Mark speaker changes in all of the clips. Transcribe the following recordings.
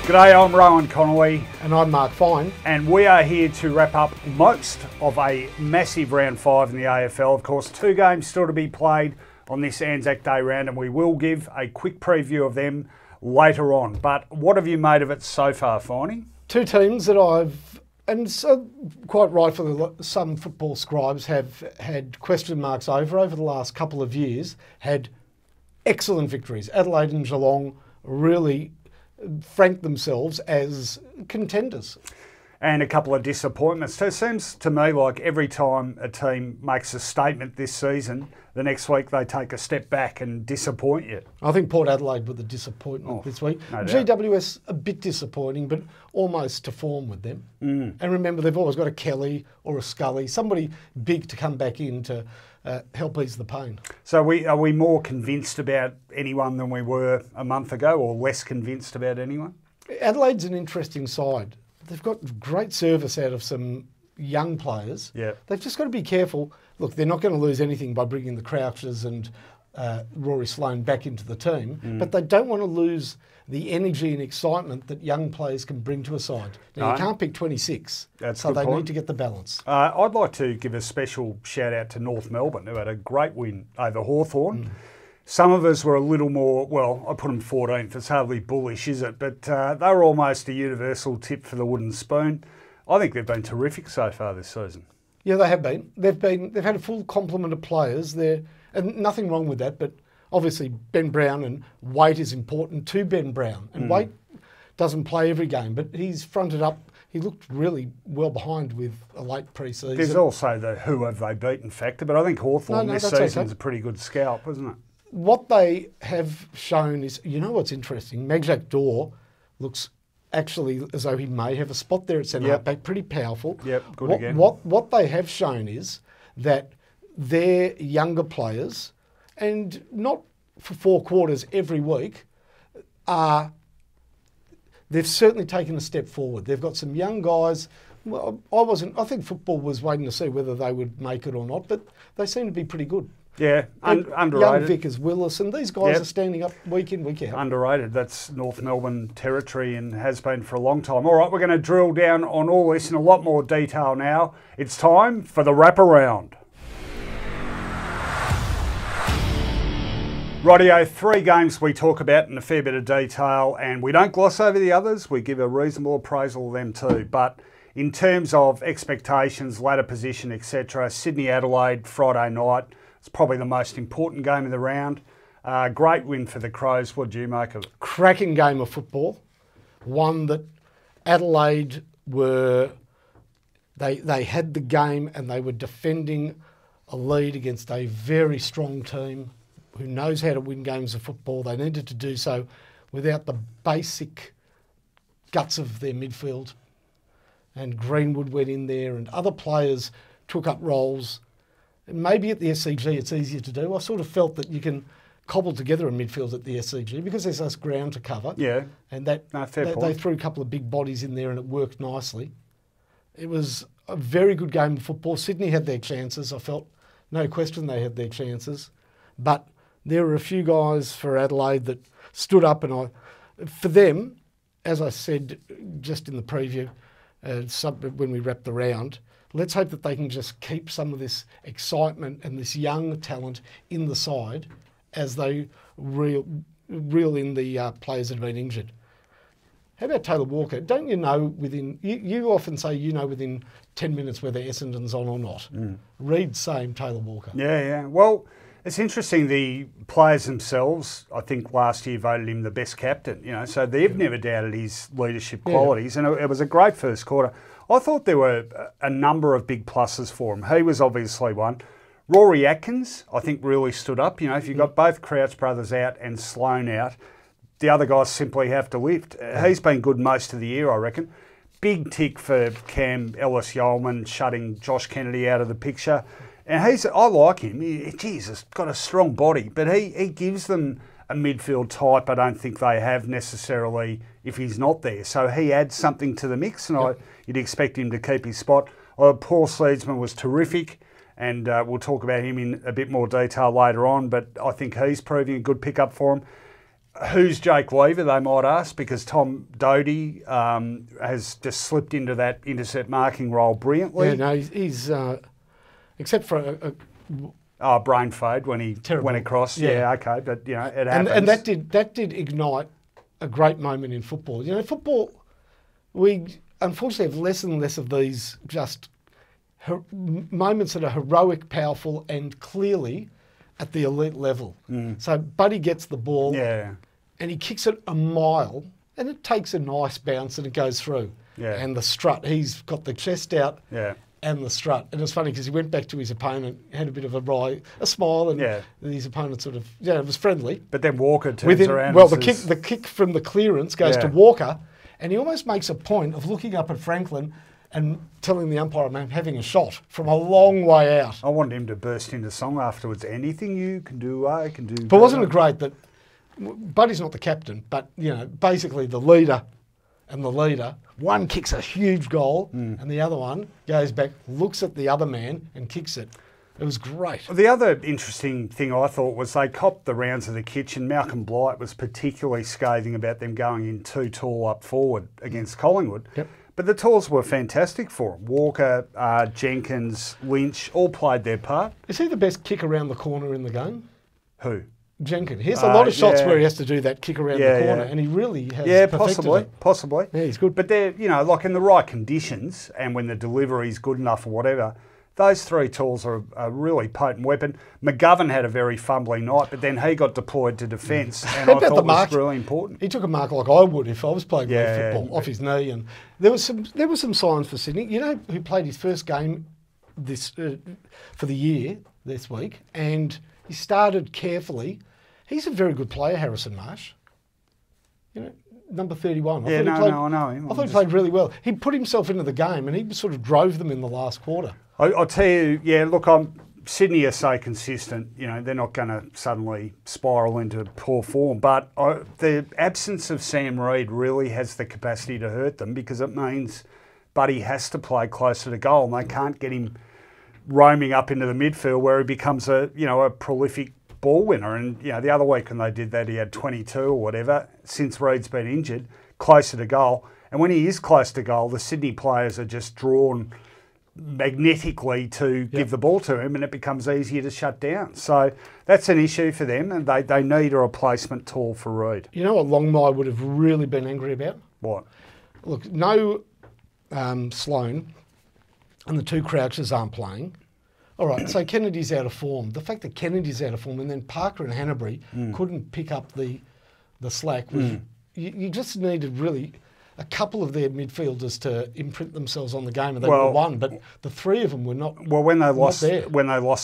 Speaker 1: G'day, I'm Rohan Connolly.
Speaker 2: And I'm Mark Fine.
Speaker 1: And we are here to wrap up most of a massive round 5 in the AFL. Of course, 2 games still to be played on this Anzac Day round, and we will give a quick preview of them later on. But what have you made of it so far, Finey?
Speaker 2: 2 teams that I've, and so quite rightfully, some football scribes have had question marks over the last couple of years, had excellent victories. Adelaide and Geelong really franked themselves as contenders.
Speaker 1: And a couple of disappointments. So it seems to me like every time a team makes a statement this season, the next week they take a step back and disappoint you.
Speaker 2: I think Port Adelaide were the disappointment this week.
Speaker 1: No doubt.
Speaker 2: GWS a bit disappointing, but almost to form with them. And remember, they've always got a Kelly or a Scully, somebody big to come back in to help ease the pain. So
Speaker 1: are we more convinced about anyone than we were a month ago, or less convinced about anyone?
Speaker 2: Adelaide's an interesting side. They've got great service out of some young players.
Speaker 1: Yeah.
Speaker 2: They've just got to be careful. Look, they're not going to lose anything by bringing the Crouchers and Rory Sloane back into the team, but they don't want to lose the energy and excitement that young players can bring to a side. Now, you can't pick 26, so they need to get the balance.
Speaker 1: I'd like to give a special shout out to North Melbourne, who had a great win over Hawthorn. Some of us were a little more, well, I put them 14th. It's hardly bullish, is it? But they were almost a universal tip for the wooden spoon. I think they've been terrific so far this season. Yeah,
Speaker 2: they have been. They've had a full complement of players there, and nothing wrong with that. But obviously, Ben Brown and Waite is important to Ben Brown, and Waite doesn't play every game, but he's fronted up. He looked really well behind with a late pre-season.
Speaker 1: There's also the who have they beaten factor, but I think Hawthorn this season's a pretty good scalp, isn't it?
Speaker 2: What they have shown is, you know what's interesting? Magjack Dore looks actually as though he may have a spot there at centre halfback, pretty powerful.
Speaker 1: Yep, good again.
Speaker 2: What they have shown is that their younger players, and not for 4 quarters every week, they've certainly taken a step forward. They've got some young guys. Well, I think football was waiting to see whether they would make it or not, but they seem to be pretty good.
Speaker 1: Yeah, underrated.
Speaker 2: Young Vickers, Willis, and these guys are standing up week in, week out.
Speaker 1: Underrated. That's North Melbourne territory and has been for a long time. All right, we're going to drill down on all this in a lot more detail now. It's time for the wraparound. Rightio, 3 games we talk about in a fair bit of detail, and we don't gloss over the others. We give a reasonable appraisal of them too. But in terms of expectations, ladder position, etc., Sydney-Adelaide, Friday night, it's probably the most important game of the round. Great win for the Crows. What do you make of it?
Speaker 2: Cracking game of football. One that Adelaide were, they had the game and they were defending a lead against a very strong team who knows how to win games of football. They needed to do so without the basic guts of their midfield. And Greenwood went in there and other players took up roles. Maybe at the SCG it's easier to do. I sort of felt that you can cobble together a midfield at the SCG because there's less ground to cover.
Speaker 1: Yeah.
Speaker 2: And they threw a couple of big bodies in there and it worked nicely. It was a very good game of football. Sydney had their chances. I felt, no question they had their chances. But there were a few guys for Adelaide that stood up, and for them, as I said just in the preview, when we wrapped the round, let's hope that they can just keep some of this excitement and this young talent in the side as they reel in the players that have been injured. How about Taylor Walker? Don't you know you often say you know within 10 minutes whether Essendon's on or not. Reid same, Taylor Walker.
Speaker 1: Yeah. Well, it's interesting, the players themselves, I think last year voted him the best captain, so they've never doubted his leadership qualities, and it was a great first quarter. I thought there were a number of big pluses for him. He was obviously one. Rory Atkins, I think, really stood up. If you've got both Crouch brothers out and Sloane out, the other guys simply have to lift. He's been good most of the year, I reckon. Big tick for Cam Ellis-Yeoman, shutting Josh Kennedy out of the picture. And I like him. He's got a strong body, but he gives them a midfield type I don't think they have necessarily if he's not there. So he adds something to the mix, and you'd expect him to keep his spot. Paul Seedsman was terrific, and we'll talk about him in a bit more detail later on, but I think he's proving a good pickup for him. Who's Jake Weaver, they might ask, because Tom Doty has just slipped into that intercept marking role brilliantly.
Speaker 2: Yeah, no, he's except for
Speaker 1: brain fade when he went across. Yeah, okay, but it happens.
Speaker 2: And that did ignite a great moment in football. Football, we unfortunately have less and less of these just moments that are heroic, powerful, and clearly at the elite level. So Buddy gets the ball, and he kicks it a mile, and it takes a nice bounce and it goes through. Yeah. And the strut, he's got the chest out. Yeah. And the strut. And it's funny because he went back to his opponent, had a bit of a smile, and his opponent sort of, it was friendly.
Speaker 1: But then Walker turns around.
Speaker 2: Well, the kick from the clearance goes to Walker, and he almost makes a point of looking up at Franklin and telling the umpire, I'm having a shot from a long way out.
Speaker 1: I wanted him to burst into song afterwards. Anything you can do, I can do.
Speaker 2: But wasn't it great that Buddy's not the captain, but, basically the leader and the leader, one kicks a huge goal and the other one goes back, looks at the other man and kicks it. It was great.
Speaker 1: The other interesting thing I thought was they copped the rounds of the kitchen. Malcolm Blight was particularly scathing about them going in too tall up forward against Collingwood.
Speaker 2: Yep.
Speaker 1: But the talls were fantastic for him. Walker, Jenkins, Lynch, all played their part.
Speaker 2: Is he the best kick around the corner in the game?
Speaker 1: Who?
Speaker 2: Jenkins. He has a lot of shots where he has to do that kick around the corner, and he really has perfected it.
Speaker 1: Possibly.
Speaker 2: Yeah, he's good.
Speaker 1: But they're, like in the right conditions and when the delivery's good enough or whatever, those three tools are a really potent weapon. McGovern had a very fumbling night, but then he got deployed to defence, and I thought it was really important.
Speaker 2: He took a mark like I would if I was playing football, off his knee, and there were some signs for Sydney. Who played his first game for the year this week, and he started carefully. He's a very good player, Harrison Marsh. Number 31.
Speaker 1: I know him.
Speaker 2: I thought he played really well. He put himself into the game and he sort of drove them in the last quarter.
Speaker 1: I'll tell you, look, Sydney are so consistent, they're not going to suddenly spiral into poor form. But the absence of Sam Reid really has the capacity to hurt them because it means Buddy has to play closer to goal and they can't get him roaming up into the midfield where he becomes a prolific ball winner. And the other week when they did that, he had 22 or whatever since Reid's been injured, closer to goal. And when he is close to goal, the Sydney players are just drawn magnetically to give the ball to him, and it becomes easier to shut down. So that's an issue for them, and they need a replacement tall for Reid.
Speaker 2: You know what Longmire would have really been angry about?
Speaker 1: What?
Speaker 2: Look, no Sloane and the two Crouchers aren't playing. All right, so Kennedy's out of form. The fact that Kennedy's out of form and then Parker and Hanbury couldn't pick up the slack was you just needed really a couple of their midfielders to imprint themselves on the game, and they were one. But the three of them were not.
Speaker 1: Well, when they lost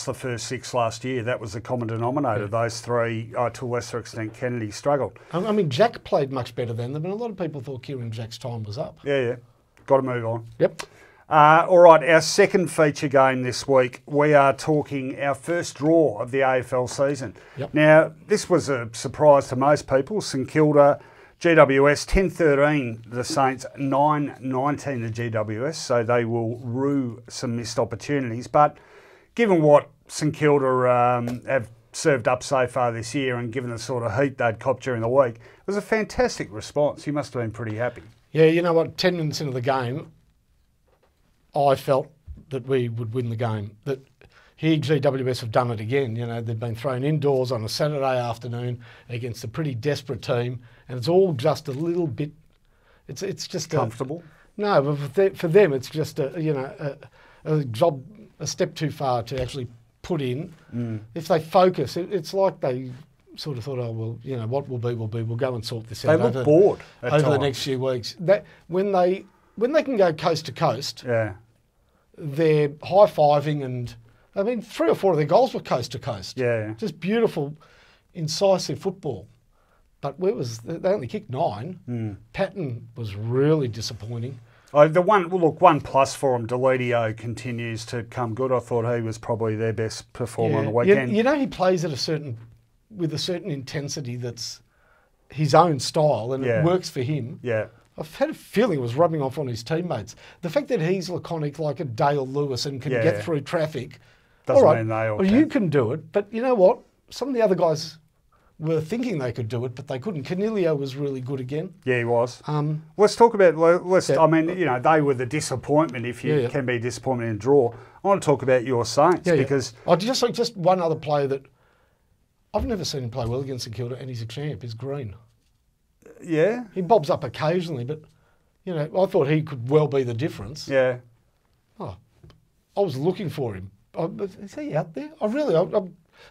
Speaker 1: the first six last year, that was the common denominator. Those three, to a lesser extent, Kennedy struggled.
Speaker 2: I mean, Jack played much better than them, and a lot of people thought Kieran Jack's time was up.
Speaker 1: Yeah. Got to move on.
Speaker 2: Yep.
Speaker 1: All right, our second feature game this week, we are talking our first draw of the AFL season.
Speaker 2: Yep.
Speaker 1: Now, this was a surprise to most people. St Kilda, GWS 10-13, the Saints 9-19 the GWS, so they will rue some missed opportunities. But given what St Kilda have served up so far this year and given the sort of heat they'd copped during the week, it was a fantastic response. You must have been pretty happy.
Speaker 2: Yeah, you know what, 10 minutes into the game, I felt that we would win the game. That here GWS have done it again. They've been thrown indoors on a Saturday afternoon against a pretty desperate team, and it's all just a little bit. It's just
Speaker 1: comfortable.
Speaker 2: No, but for them, it's just a job a step too far to actually put in. If they focus, it's like they sort of thought, what will be will be. We'll go and sort this out.
Speaker 1: They look bored
Speaker 2: over the next few weeks. That when they can go coast to coast, they're high-fiving, and I mean 3 or 4 of their goals were coast to coast.
Speaker 1: Yeah.
Speaker 2: Just beautiful, incisive football. But they only kicked 9. Patton was really disappointing.
Speaker 1: One plus for him, Deledio continues to come good. I thought he was probably their best performer on the weekend.
Speaker 2: He plays with a certain intensity that's his own style, and it works for him.
Speaker 1: Yeah.
Speaker 2: I've had a feeling it was rubbing off on his teammates. The fact that he's laconic like a Dale Lewis and can get through traffic.
Speaker 1: Doesn't mean they all can.
Speaker 2: You can do it, but you know what? Some of the other guys were thinking they could do it, but they couldn't. Connolly was really good again.
Speaker 1: Yeah, he was. Let's talk about, I mean, you know, they were the disappointment, if you can be disappointed in a draw. I want to talk about your Saints because...
Speaker 2: Oh, just one other player that I've never seen him play well against St Kilda, and he's a champ, is Green.
Speaker 1: Yeah?
Speaker 2: He bobs up occasionally, but, you know, I thought he could well be the difference.
Speaker 1: Yeah.
Speaker 2: Oh, I was looking for him. Is he out there? I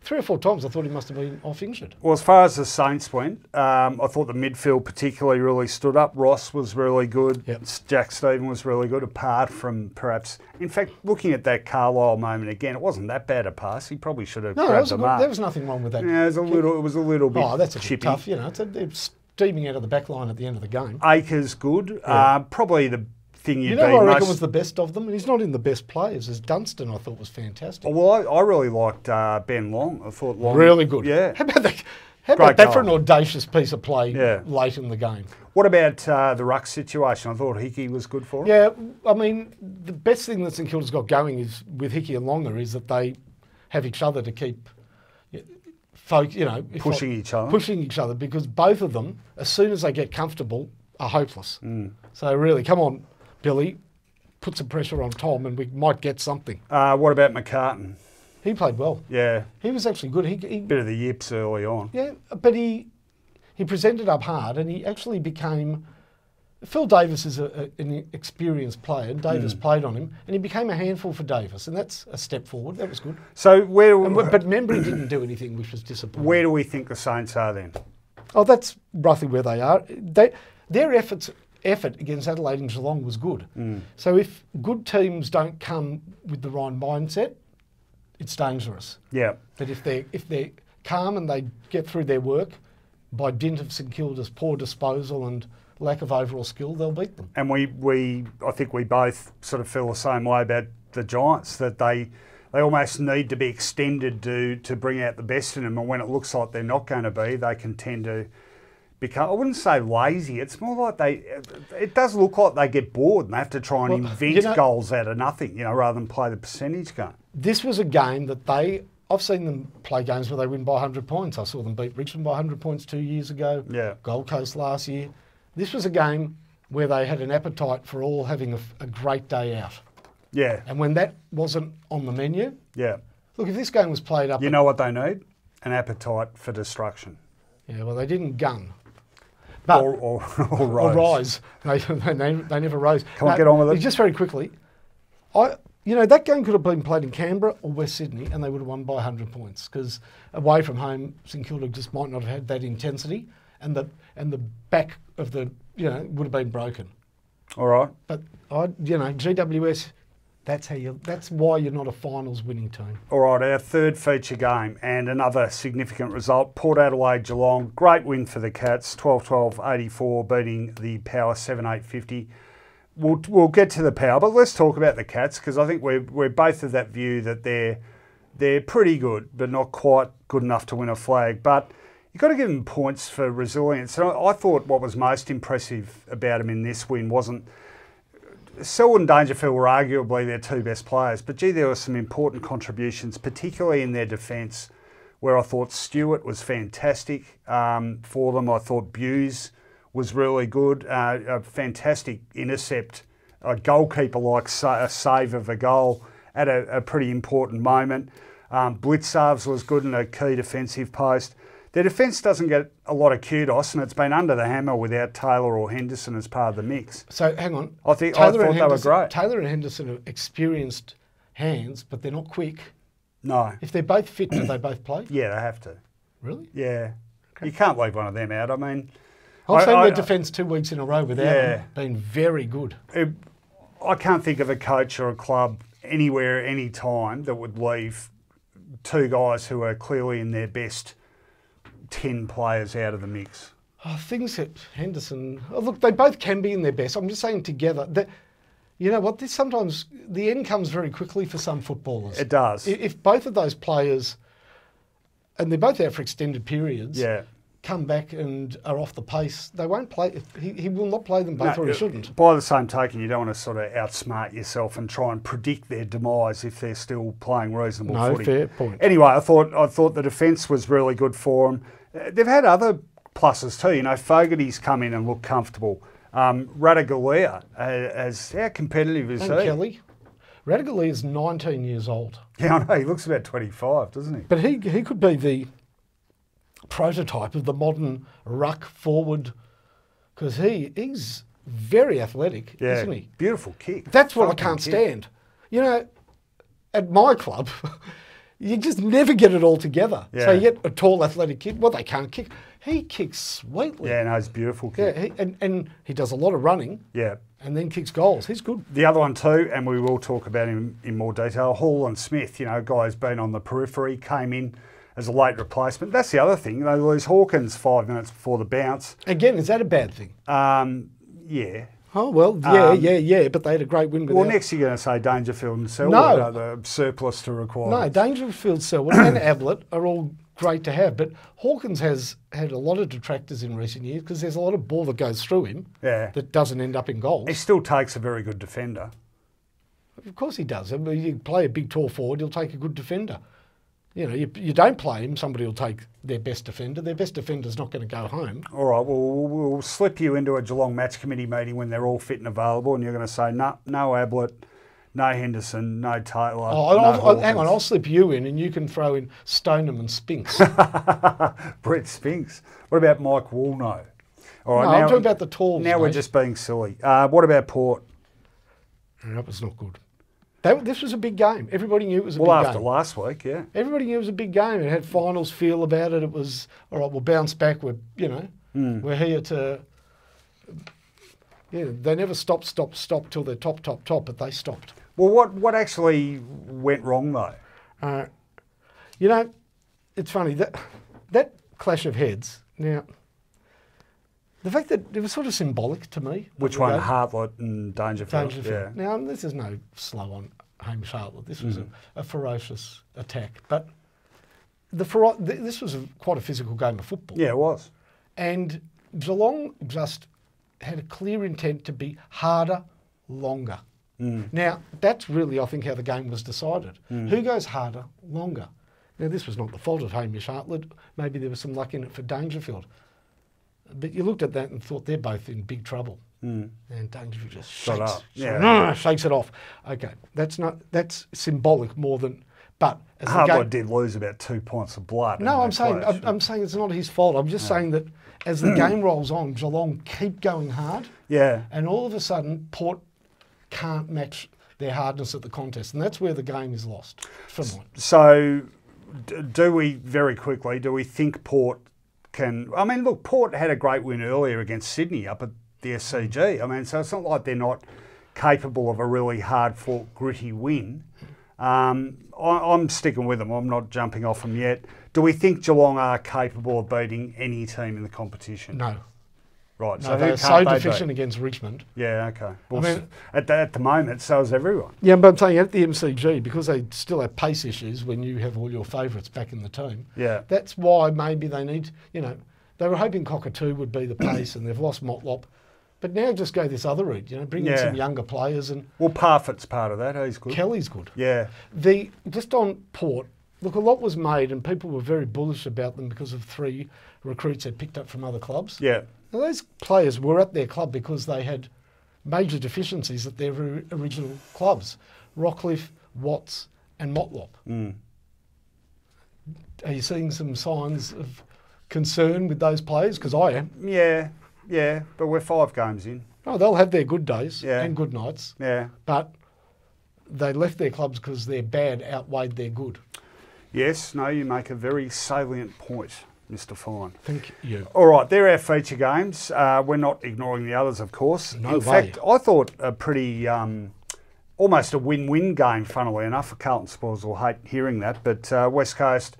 Speaker 2: 3 or 4 times I thought he must have been off injured.
Speaker 1: Well, as far as the Saints went, I thought the midfield particularly really stood up. Ross was really good.
Speaker 2: Yep.
Speaker 1: Jack Stephen was really good, apart from perhaps... In fact, looking at that Carlisle moment again, it wasn't that bad a pass. He probably should have grabbed the mark.
Speaker 2: There was nothing wrong with that.
Speaker 1: Yeah, it was a little bit
Speaker 2: Oh, that's a
Speaker 1: chippy.
Speaker 2: bit tough. You know, it's steaming out of the back line at the end of the game.
Speaker 1: Akers good. Probably the thing
Speaker 2: you know who I reckon was the best of them, and he's not in the best players, is Dunstan. I thought was fantastic.
Speaker 1: Well, I really liked Ben Long. I thought Long...
Speaker 2: Really good.
Speaker 1: Yeah.
Speaker 2: How about that for an audacious piece of play late in the game?
Speaker 1: What about the ruck situation? I thought Hickey was good for it.
Speaker 2: Yeah, I mean, the best thing that St Kilda's got going is with Hickey and Longer is that they have each other to keep...
Speaker 1: pushing each other,
Speaker 2: because both of them, as soon as they get comfortable, are hopeless. So really, come on, Billy, put some pressure on Tom, and we might get something.
Speaker 1: What about McCartan?
Speaker 2: He played well.
Speaker 1: Yeah,
Speaker 2: he was actually good. He
Speaker 1: bit of the yips early on.
Speaker 2: Yeah, but he presented up hard, and he actually became. Phil Davis is an experienced player, and Davis played on him, and he became a handful for Davis, and that's a step forward. That was good.
Speaker 1: So
Speaker 2: but Membry didn't do anything, which was disappointing.
Speaker 1: Where do we think the Saints are then?
Speaker 2: Oh, that's roughly where they are. Their effort against Adelaide and Geelong was good. So if good teams don't come with the right mindset, it's dangerous.
Speaker 1: Yeah.
Speaker 2: But if they're calm and they get through their work, by dint of St Kilda's poor disposal and lack of overall skill, they'll beat them.
Speaker 1: And I think we both sort of feel the same way about the Giants, that they almost need to be extended to bring out the best in them. And when it looks like they're not going to be, they can tend to become, I wouldn't say lazy, it's more like it does look like they get bored and they have to try and invent goals out of nothing, rather than play the percentage game.
Speaker 2: This was a game that I've seen them play games where they win by 100 points. I saw them beat Richmond by 100 points 2 years ago.
Speaker 1: Yeah.
Speaker 2: Gold Coast last year. This was a game where they had an appetite for all having a great day out.
Speaker 1: Yeah.
Speaker 2: And when that wasn't on the menu, look, if this game was played up...
Speaker 1: You know what they need? An appetite for destruction.
Speaker 2: Yeah, well, they didn't gun. But,
Speaker 1: or
Speaker 2: rise. They never rose.
Speaker 1: Come on, get on with it.
Speaker 2: Just very quickly, that game could have been played in Canberra or West Sydney and they would have won by 100 points, because away from home, St Kilda just might not have had that intensity, and the back of the would have been broken.
Speaker 1: All right.
Speaker 2: But GWS, that's why you're not a finals winning team.
Speaker 1: All right, our third feature game and another significant result. Port Adelaide Geelong, great win for the Cats, 12-12-84, beating the Power 7-8-50. We'll get to the Power, but let's talk about the Cats, because I think we're both of that view that they're pretty good, but not quite good enough to win a flag. But you've got to give them points for resilience. And I thought what was most impressive about them in this win wasn't... Selwood and Dangerfield were arguably their two best players, but there were some important contributions, particularly in their defence, where I thought Stewart was fantastic for them. I thought Buse was really good, a fantastic intercept, a goalkeeper-like a save of a goal at a pretty important moment. Blitzarves was good in a key defensive post. Their defence doesn't get a lot of kudos, and it's been under the hammer without Taylor or Henderson as part of the mix.
Speaker 2: So, hang on.
Speaker 1: I thought they were great.
Speaker 2: Taylor and Henderson are experienced hands, but they're not quick.
Speaker 1: No.
Speaker 2: If they're both fit, do they both play?
Speaker 1: Yeah, they have to.
Speaker 2: Really?
Speaker 1: Yeah. Okay. You can't leave one of them out. I mean...
Speaker 2: I've seen their defence 2 weeks in a row without them being very good.
Speaker 1: I can't think of a coach or a club anywhere, any time, that would leave two guys who are clearly in their best 10 players out of the mix.
Speaker 2: Things that Henderson... look, they both can be in their best. I'm just saying together. You know what? Sometimes the end comes very quickly for some footballers.
Speaker 1: It does.
Speaker 2: If both of those players, and they're both out for extended periods, come back and are off the pace, they won't play. He will not play them both, or he shouldn't.
Speaker 1: By the same token, you don't want to sort of outsmart yourself and try and predict their demise if they're still playing reasonable footy.
Speaker 2: No, fair point.
Speaker 1: Anyway, I thought the defence was really good for them. They've had other pluses too. You know, Fogarty's come in and looked comfortable. Radigalia, how competitive is he?
Speaker 2: Kelly. Radigalia is 19 years old.
Speaker 1: Yeah, I know. He looks about 25, doesn't he?
Speaker 2: But he could be the prototype of the modern ruck forward, because he's very athletic, isn't he?
Speaker 1: Beautiful kick.
Speaker 2: That's what I can't stand. You know, at my club, you just never get it all together. Yeah. So you get a tall athletic kid. Well, they can't kick. He kicks sweetly.
Speaker 1: Yeah, no, he's a beautiful kick.
Speaker 2: Yeah, and he does a lot of running.
Speaker 1: Yeah.
Speaker 2: And then kicks goals. He's good.
Speaker 1: The other one too, and we will talk about him in more detail, Hall and Smith, you know, a guy who's been on the periphery, came in as a late replacement. That's the other thing. They lose Hawkins 5 minutes before the bounce.
Speaker 2: Again, is that a bad thing?
Speaker 1: Yeah.
Speaker 2: Oh, well, yeah, but they had a great win without.
Speaker 1: Well, next you're going to say Dangerfield and Selwood are the surplus to require.
Speaker 2: No, Dangerfield, Selwood and Ablett are all great to have, but Hawkins has had a lot of detractors in recent years because there's a lot of ball that goes through him that doesn't end up in goals.
Speaker 1: He still takes a very good defender.
Speaker 2: Of course he does. I mean, you play a big tall forward, he'll take a good defender. You know, you don't play him, somebody will take their best defender. Their best defender's not going to go home.
Speaker 1: All right, well, we'll slip you into a Geelong match committee meeting when they're all fit and available, and you're going to say, no Ablett, no Henderson, no Taylor.
Speaker 2: Hang on, I'll slip you in and you can throw in Stoneham and Spinks.
Speaker 1: Brett Spinks. What about Mike Woolnough? All right,
Speaker 2: no, I'm talking about the talls.
Speaker 1: Now we're just being silly. What about Port?
Speaker 2: That was not good. This was a big game. Everybody knew it was a big game.
Speaker 1: Well, after last week, yeah.
Speaker 2: Everybody knew it was a big game. It had finals feel about it. It was, all right, we'll bounce back. We're here to... Yeah, they never stop till they're top, but they stopped.
Speaker 1: Well, what actually went wrong though?
Speaker 2: You know, it's funny, that clash of heads, now, the fact that it was sort of symbolic to me.
Speaker 1: Which one, Hartlett and Dangerfield? Yeah.
Speaker 2: Now, this is no slow on Hamish Hartlett. This was a ferocious attack. But this was quite a physical game of football.
Speaker 1: Yeah, it was.
Speaker 2: And Geelong just had a clear intent to be harder, longer. Now, that's really, I think, how the game was decided. Who goes harder, longer? Now, this was not the fault of Hamish Hartlett. Maybe there was some luck in it for Dangerfield. But you looked at that and thought they're both in big trouble. And Dangerfield just shakes it off. Okay, that's symbolic more than... But
Speaker 1: Hartlett did lose about 2 points of blood.
Speaker 2: No, I'm saying it's not his fault. I'm just saying that as the game rolls on, Geelong keep going hard. Yeah. And all of a sudden, Port can't match their hardness at the contest, and that's where the game is lost.
Speaker 1: So, do we think Port can... I mean, look, Port had a great win earlier against Sydney up at the SCG. I mean, so it's not like they're not capable of a really hard-fought, gritty win. I'm sticking with them. I'm not jumping off them yet. Do we think Geelong are capable of beating any team in the competition?
Speaker 2: No.
Speaker 1: Right.
Speaker 2: No, so they're so deficient against Richmond.
Speaker 1: Yeah, okay. Well, I mean, at the moment, so is everyone.
Speaker 2: Yeah, but I'm saying at the MCG, because they still have pace issues when you have all your favourites back in the team. Yeah. That's why maybe they need, they were hoping Cockatoo would be the pace and they've lost Motlop. But now just go this other route, bring in some younger players. Well,
Speaker 1: Parfitt's part of that. He's good.
Speaker 2: Kelly's good.
Speaker 1: Yeah.
Speaker 2: Just on Port, look, a lot was made and people were very bullish about them because of 3 recruits they'd picked up from other clubs. Yeah. Now, those players were at their club because they had major deficiencies at their original clubs. Rockcliffe, Watts and Motlop. Are you seeing some signs of concern with those players? Because I am.
Speaker 1: Yeah, but we're 5 games in.
Speaker 2: Oh, they'll have their good days and good nights. Yeah. But they left their clubs because their bad outweighed their good.
Speaker 1: Yes, no, you make a very salient point, Mr. Fine.
Speaker 2: Thank you.
Speaker 1: All right, they're our feature games. We're not ignoring the others, of course.
Speaker 2: No way.
Speaker 1: In fact, I thought a pretty, almost a win-win game, funnily enough. Carlton supporters will hate hearing that, but West Coast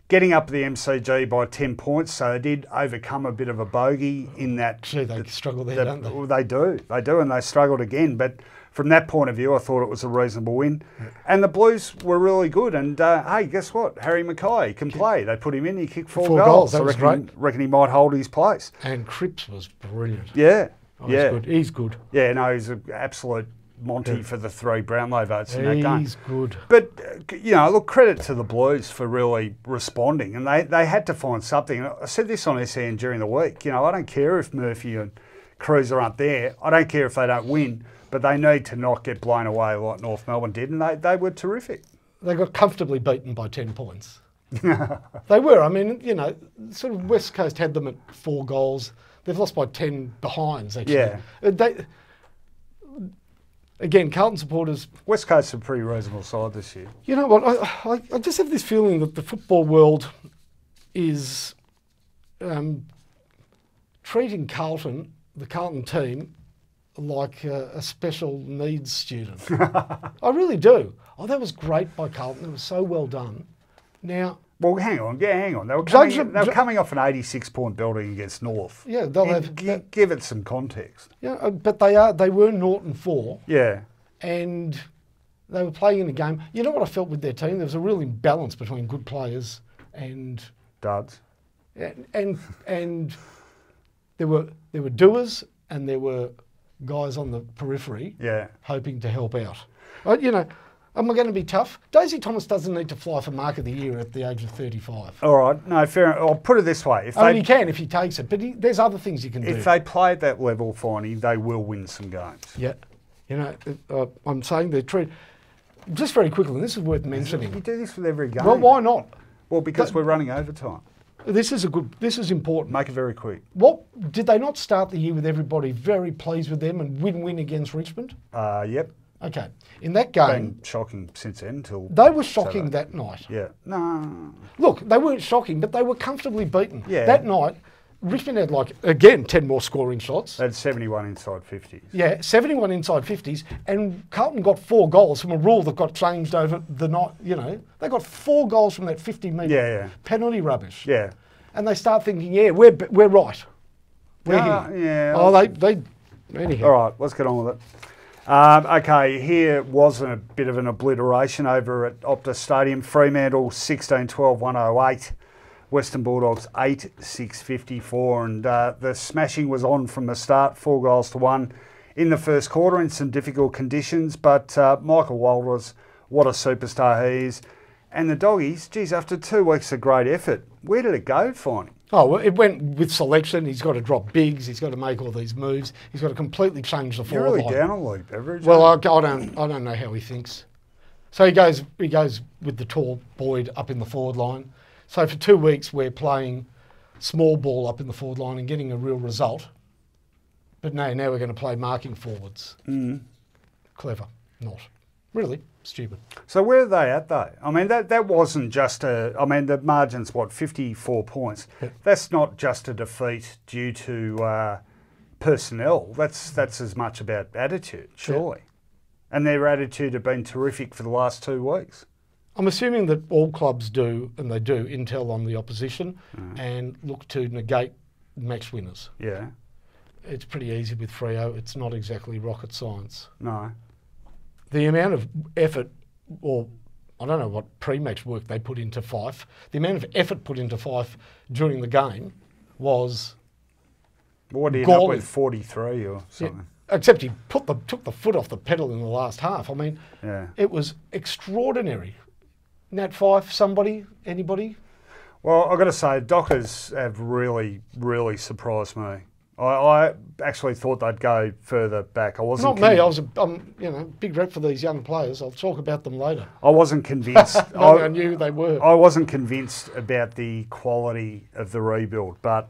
Speaker 1: getting up the MCG by 10 points, so they did overcome a bit of a bogey in that.
Speaker 2: Gee, they struggle there, don't they?
Speaker 1: Well, they do, and they struggled again. But from that point of view, I thought it was a reasonable win. Yeah. And the Blues were really good. And hey, guess what? Harry Mackay can play. They put him in. He kicked 4 goals.
Speaker 2: That was great.
Speaker 1: Reckon he might hold his place.
Speaker 2: And Cripps was brilliant.
Speaker 1: Yeah,
Speaker 2: He's good.
Speaker 1: Yeah, no, he's an absolute Monty for the 3 Brownlow votes in that game.
Speaker 2: He's good.
Speaker 1: But, look, credit to the Blues for really responding. And they had to find something. I said this on SEN during the week. I don't care if Murphy and Cruiser aren't there. I don't care if they don't win. But they need to not get blown away like North Melbourne did. And they were terrific.
Speaker 2: They got comfortably beaten by 10 points. They were. I mean, sort of West Coast had them at 4 goals. They've lost by 10 behinds, actually. Yeah. Again, Carlton supporters...
Speaker 1: West Coast are a pretty reasonable side this year.
Speaker 2: You know what? I just have this feeling that the football world is treating Carlton, the Carlton team, like a special needs student. I really do. Oh, that was great by Carlton. It was so well done. Now...
Speaker 1: Well, hang on. They were coming off an 86-point building against North.
Speaker 2: Yeah, they'll have...
Speaker 1: Give it some context.
Speaker 2: Yeah, but they were Norton 4.
Speaker 1: Yeah. And
Speaker 2: they were playing in a game. You know what I felt with their team? There was a real imbalance between good players and...
Speaker 1: duds.
Speaker 2: And there were doers and there were guys on the periphery hoping to help out. Am I going to be tough? Daisy Thomas doesn't need to fly for Mark of the Year at the age of 35.
Speaker 1: All right. No, fair. I'll put it this way.
Speaker 2: He can if he takes it, but there's other things he can do.
Speaker 1: If they play at that level, Finey, they will win some games.
Speaker 2: Yeah. I'm saying they're treated... Just very quickly, and this is worth mentioning.
Speaker 1: You do this with every game.
Speaker 2: Well, why not?
Speaker 1: Well, because we're running overtime.
Speaker 2: This is important.
Speaker 1: Make it very quick.
Speaker 2: What did they not start the year with everybody very pleased with them and win against Richmond?
Speaker 1: Yep.
Speaker 2: Okay. In that game...
Speaker 1: Been shocking since then until...
Speaker 2: They were shocking that night.
Speaker 1: Yeah. No.
Speaker 2: Look, they weren't shocking, but they were comfortably beaten.
Speaker 1: Yeah.
Speaker 2: That night, Richmond had, 10 more scoring shots.
Speaker 1: They had 71 inside 50s.
Speaker 2: Yeah, 71 inside 50s, and Carlton got 4 goals from a rule that got changed over the night, They got 4 goals from that 50-metre penalty rubbish.
Speaker 1: Yeah.
Speaker 2: And they start thinking, we're right. We're here.
Speaker 1: Yeah.
Speaker 2: Oh, they... Anyhow.
Speaker 1: All right, let's get on with it. Okay, here was a bit of an obliteration over at Optus Stadium. Fremantle 16-12-108. Western Bulldogs 8-6-54. And the smashing was on from the start, 4 goals to 1 in the first quarter in some difficult conditions. But Michael Walters, what a superstar he is. And the Doggies, geez, after 2 weeks of great effort, where did it go, Finey?
Speaker 2: Oh, well, it went with selection. He's got to drop bigs. He's got to make all these moves. He's got to completely change the forward line.
Speaker 1: You're really down on Lee Beveridge.
Speaker 2: Well, I don't know how he thinks. So he goes with the tall Boyd up in the forward line. So for 2 weeks we're playing small ball up in the forward line and getting a real result. But no, now we're going to play marking forwards. Clever, not really. Stupid.
Speaker 1: So where are they at though? I mean, that wasn't just the margin's 54 points. Yeah. That's not just a defeat due to personnel. That's as much about attitude, surely. Yeah. And their attitude have been terrific for the last 2 weeks.
Speaker 2: I'm assuming that all clubs do, and they do, intel on the opposition and look to negate match winners.
Speaker 1: Yeah.
Speaker 2: It's pretty easy with Freo. It's not exactly rocket science.
Speaker 1: No.
Speaker 2: The amount of effort, or I don't know what pre-match work they put into Fife, the amount of effort put into Fife during the game was
Speaker 1: what did he end up with, 43 or something?
Speaker 2: Yeah, except he took the foot off the pedal in the last half. I mean, it was extraordinary. Nat Fife, anybody?
Speaker 1: Well, I've got to say, Dockers have really, really surprised me. I actually thought they'd go further back. I wasn't.
Speaker 2: Not me. I'm big rep for these young players. I'll talk about them later.
Speaker 1: I wasn't convinced.
Speaker 2: I knew they were.
Speaker 1: I wasn't convinced about the quality of the rebuild, but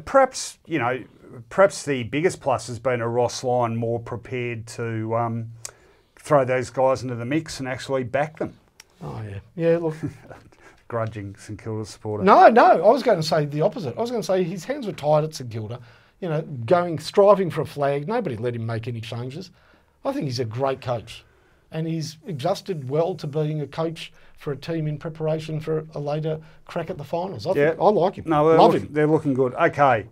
Speaker 1: perhaps the biggest plus has been a Ross Lyon more prepared to throw those guys into the mix and actually back them.
Speaker 2: Oh yeah. Look.
Speaker 1: Grudging St Kilda supporter.
Speaker 2: No, I was going to say the opposite. I was going to say his hands were tied at St Kilda, striving for a flag. Nobody let him make any changes. I think he's a great coach, and he's adjusted well to being a coach for a team in preparation for a later crack at the finals. I like him.
Speaker 1: No,
Speaker 2: love him.
Speaker 1: They're looking good. Okay,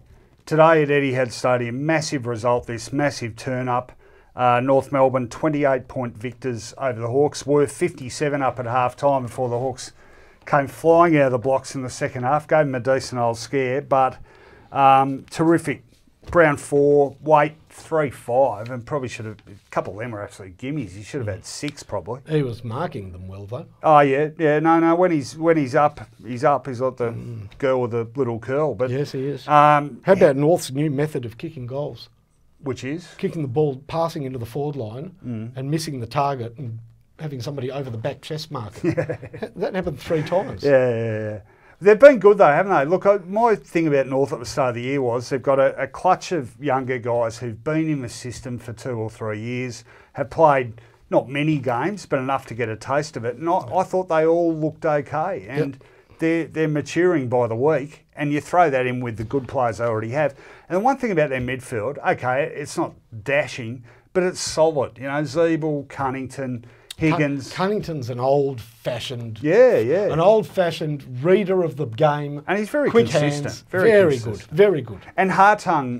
Speaker 1: today at Etihad Stadium, massive result. This massive turn up. North Melbourne 28-point victors over the Hawks. Were 57 up at half time before the Hawks came flying out of the blocks in the second half, gave them a decent old scare, but terrific. Round 4, Waite 3-5 and probably should have, a couple of them were actually gimmies. He should have had 6 probably.
Speaker 2: He was marking them well though.
Speaker 1: Oh yeah, no. When he's up. He's like the girl with the little curl. But
Speaker 2: yes, he is. How about North's new method of kicking goals?
Speaker 1: Which is?
Speaker 2: Kicking the ball, passing into the forward line and missing the target and having somebody over the back chest mark. That happened 3 times.
Speaker 1: Yeah. They've been good though, haven't they? Look, my thing about North at the start of the year was they've got a clutch of younger guys who've been in the system for 2 or 3 years, have played not many games, but enough to get a taste of it. And I thought they all looked okay. And they're maturing by the week, and you throw that in with the good players they already have. And the one thing about their midfield, okay, it's not dashing, but it's solid. You know, Zeeble, Cunnington, Higgins.
Speaker 2: Cunnington's an old-fashioned,
Speaker 1: an
Speaker 2: old-fashioned reader of the game,
Speaker 1: and he's very
Speaker 2: quick
Speaker 1: consistent.
Speaker 2: Hands, very good.
Speaker 1: And Hartung,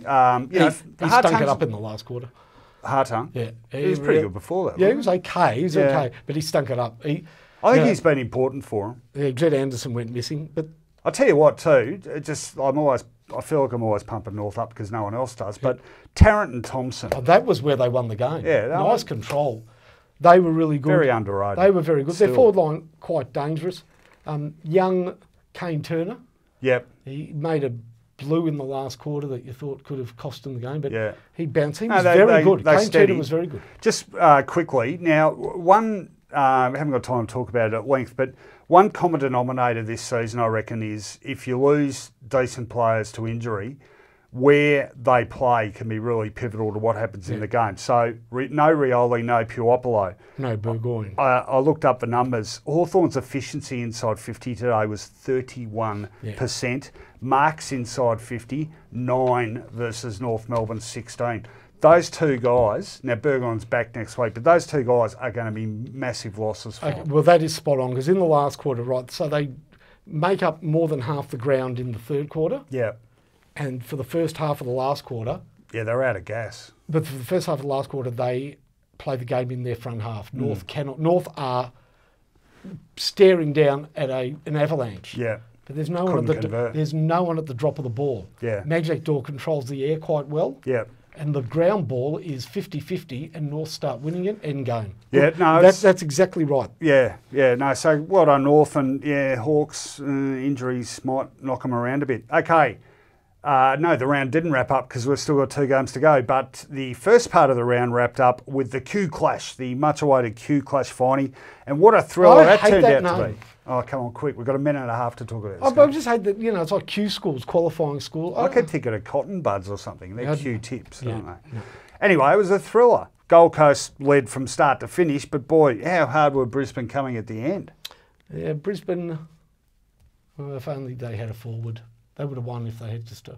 Speaker 2: he stunk it up in the last quarter.
Speaker 1: Hartung, he was pretty good before that.
Speaker 2: Yeah, he was okay. He was okay, but he stunk it up.
Speaker 1: I think he's been important for him.
Speaker 2: Yeah, Jed Anderson went missing, but
Speaker 1: I'll tell you what too. I feel like I'm always pumping North up because no one else does. But Tarrant and Thompson.
Speaker 2: Oh, that was where they won the game.
Speaker 1: Yeah,
Speaker 2: nice control. They were really good.
Speaker 1: Very underrated.
Speaker 2: They were very good. Still. Their forward line quite dangerous. Young Kane Turner.
Speaker 1: Yep.
Speaker 2: He made a blue in the last quarter that you thought could have cost him the game, but he bounced. He was very good. Kane Turner was very good.
Speaker 1: Just quickly now, one. We haven't got time to talk about it at length, but one common denominator this season, I reckon, is if you lose decent players to injury, where they play can be really pivotal to what happens in the game. So no Rioli, no Puopolo.
Speaker 2: No Burgoyne.
Speaker 1: I looked up the numbers. Hawthorn's efficiency inside 50 today was 31%. Marks inside 50, 9 versus North Melbourne 16. Those 2 guys, now Burgoyne's back next week, but those 2 guys are going to be massive losses for them.
Speaker 2: Well, that is spot on, because in the last quarter, right, so they make up more than half the ground in the third quarter.
Speaker 1: Yeah.
Speaker 2: And for the first half of the last quarter...
Speaker 1: Yeah, they're out of gas.
Speaker 2: But for the first half of the last quarter, they play the game in their front half. North are staring down at an avalanche.
Speaker 1: Yeah.
Speaker 2: But there's no one at the drop of the ball.
Speaker 1: Yeah.
Speaker 2: Magic Door controls the air quite well.
Speaker 1: Yeah.
Speaker 2: And the ground ball is 50-50 and North start winning it, end game.
Speaker 1: Yeah, no,
Speaker 2: that's exactly right.
Speaker 1: Yeah, no, so well done North, and Hawks injuries might knock them around a bit. Okay, no, the round didn't wrap up because we've still got 2 games to go, but the first part of the round wrapped up with the Q Clash, the much-awaited Q Clash final, and what a thriller that turned out to be. Oh, come on, quick. We've got a minute and a half to talk about this.
Speaker 2: I just hate that, it's like Q schools, qualifying school.
Speaker 1: I keep thinking of Cotton Buds or something. They're Q tips, aren't they? Yeah. Anyway, it was a thriller. Gold Coast led from start to finish, but boy, how hard were Brisbane coming at the end? Yeah,
Speaker 2: Brisbane, well, if only they had a forward. They would have won if they had just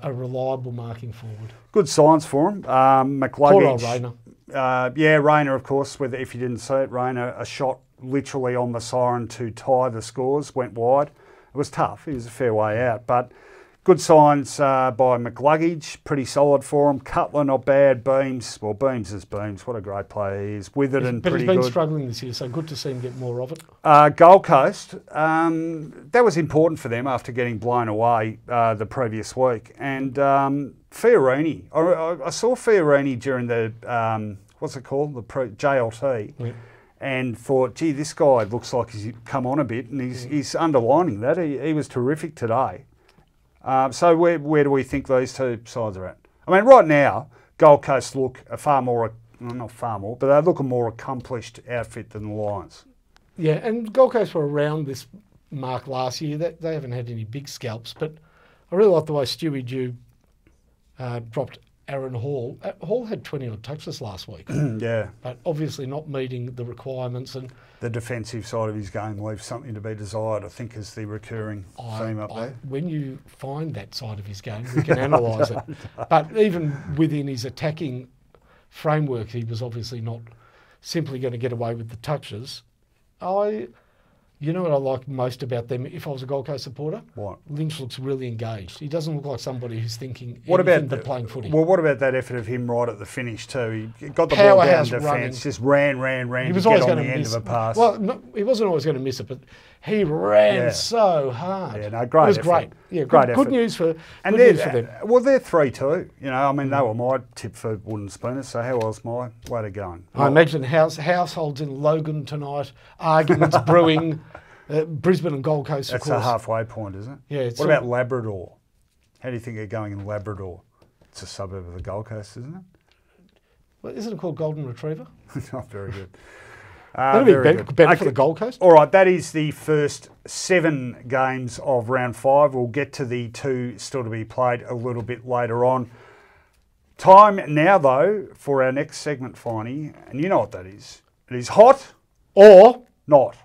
Speaker 2: a reliable marking forward.
Speaker 1: Good signs for them. McLuggage.
Speaker 2: Poor old Rayner.
Speaker 1: Rayner, of course, if you didn't see it, Rayner, a shot literally on the siren to tie the scores, went wide. It was tough. It was a fair way out, but good signs by McLuggage, pretty solid for him. Cutler, not bad. Beams, well, Beams is Beams. What a great player he is. Witherden, pretty good.
Speaker 2: But he's been struggling this year, so good to see him get more of it.
Speaker 1: Gold Coast, that was important for them after getting blown away the previous week. And Fiorini, I saw Fiorini during the, what's it called, the JLT. Yeah. And thought, gee, this guy looks like he's come on a bit, and he's underlining that. He was terrific today. So where do we think these 2 sides are at? I mean, right now, Gold Coast look a but they look a more accomplished outfit than the Lions.
Speaker 2: Yeah, and Gold Coast were around this mark last year. They haven't had any big scalps, but I really like the way Stewie Dew dropped Aaron Hall. Hall had 20-odd touches last week.
Speaker 1: Yeah.
Speaker 2: But obviously not meeting the requirements. And
Speaker 1: the defensive side of his game leaves something to be desired, I think, is the recurring theme up there.
Speaker 2: When you find that side of his game, we can analyse it. But even within his attacking framework, he was obviously not simply going to get away with the touches. You know what I like most about them, if I was a Gold Coast supporter?
Speaker 1: What?
Speaker 2: Lynch looks really engaged. He doesn't look like somebody who's thinking
Speaker 1: anything
Speaker 2: but playing footy.
Speaker 1: Well, what about that effort of him right at the finish too? He got the ball down defence, just ran
Speaker 2: he was
Speaker 1: to
Speaker 2: always
Speaker 1: get on
Speaker 2: going
Speaker 1: the
Speaker 2: to
Speaker 1: end
Speaker 2: miss
Speaker 1: of a pass.
Speaker 2: Well, no, he wasn't always going to miss it, but He ran so hard.
Speaker 1: Yeah, no, great.
Speaker 2: It was
Speaker 1: effort.
Speaker 2: great. Yeah,
Speaker 1: great
Speaker 2: good news for
Speaker 1: and
Speaker 2: good news for them.
Speaker 1: Well, they're 3-2. You know, I mean, they were my tip for wooden spooners. So how was my way to going?
Speaker 2: I imagine households in Logan tonight, arguments brewing. Brisbane and Gold Coast, of course.
Speaker 1: That's a halfway point, isn't it?
Speaker 2: Yeah.
Speaker 1: What about Labrador? How do you think they're going in Labrador? It's a suburb of the Gold Coast, isn't it?
Speaker 2: Well, isn't it called Golden Retriever?
Speaker 1: Not very good.
Speaker 2: That'd be better for the Gold Coast.
Speaker 1: All right, that is the first 7 games of round 5. We'll get to the 2 still to be played a little bit later on. Time now, though, for our next segment, Finey, and you know what that is. It is hot
Speaker 2: or
Speaker 1: not.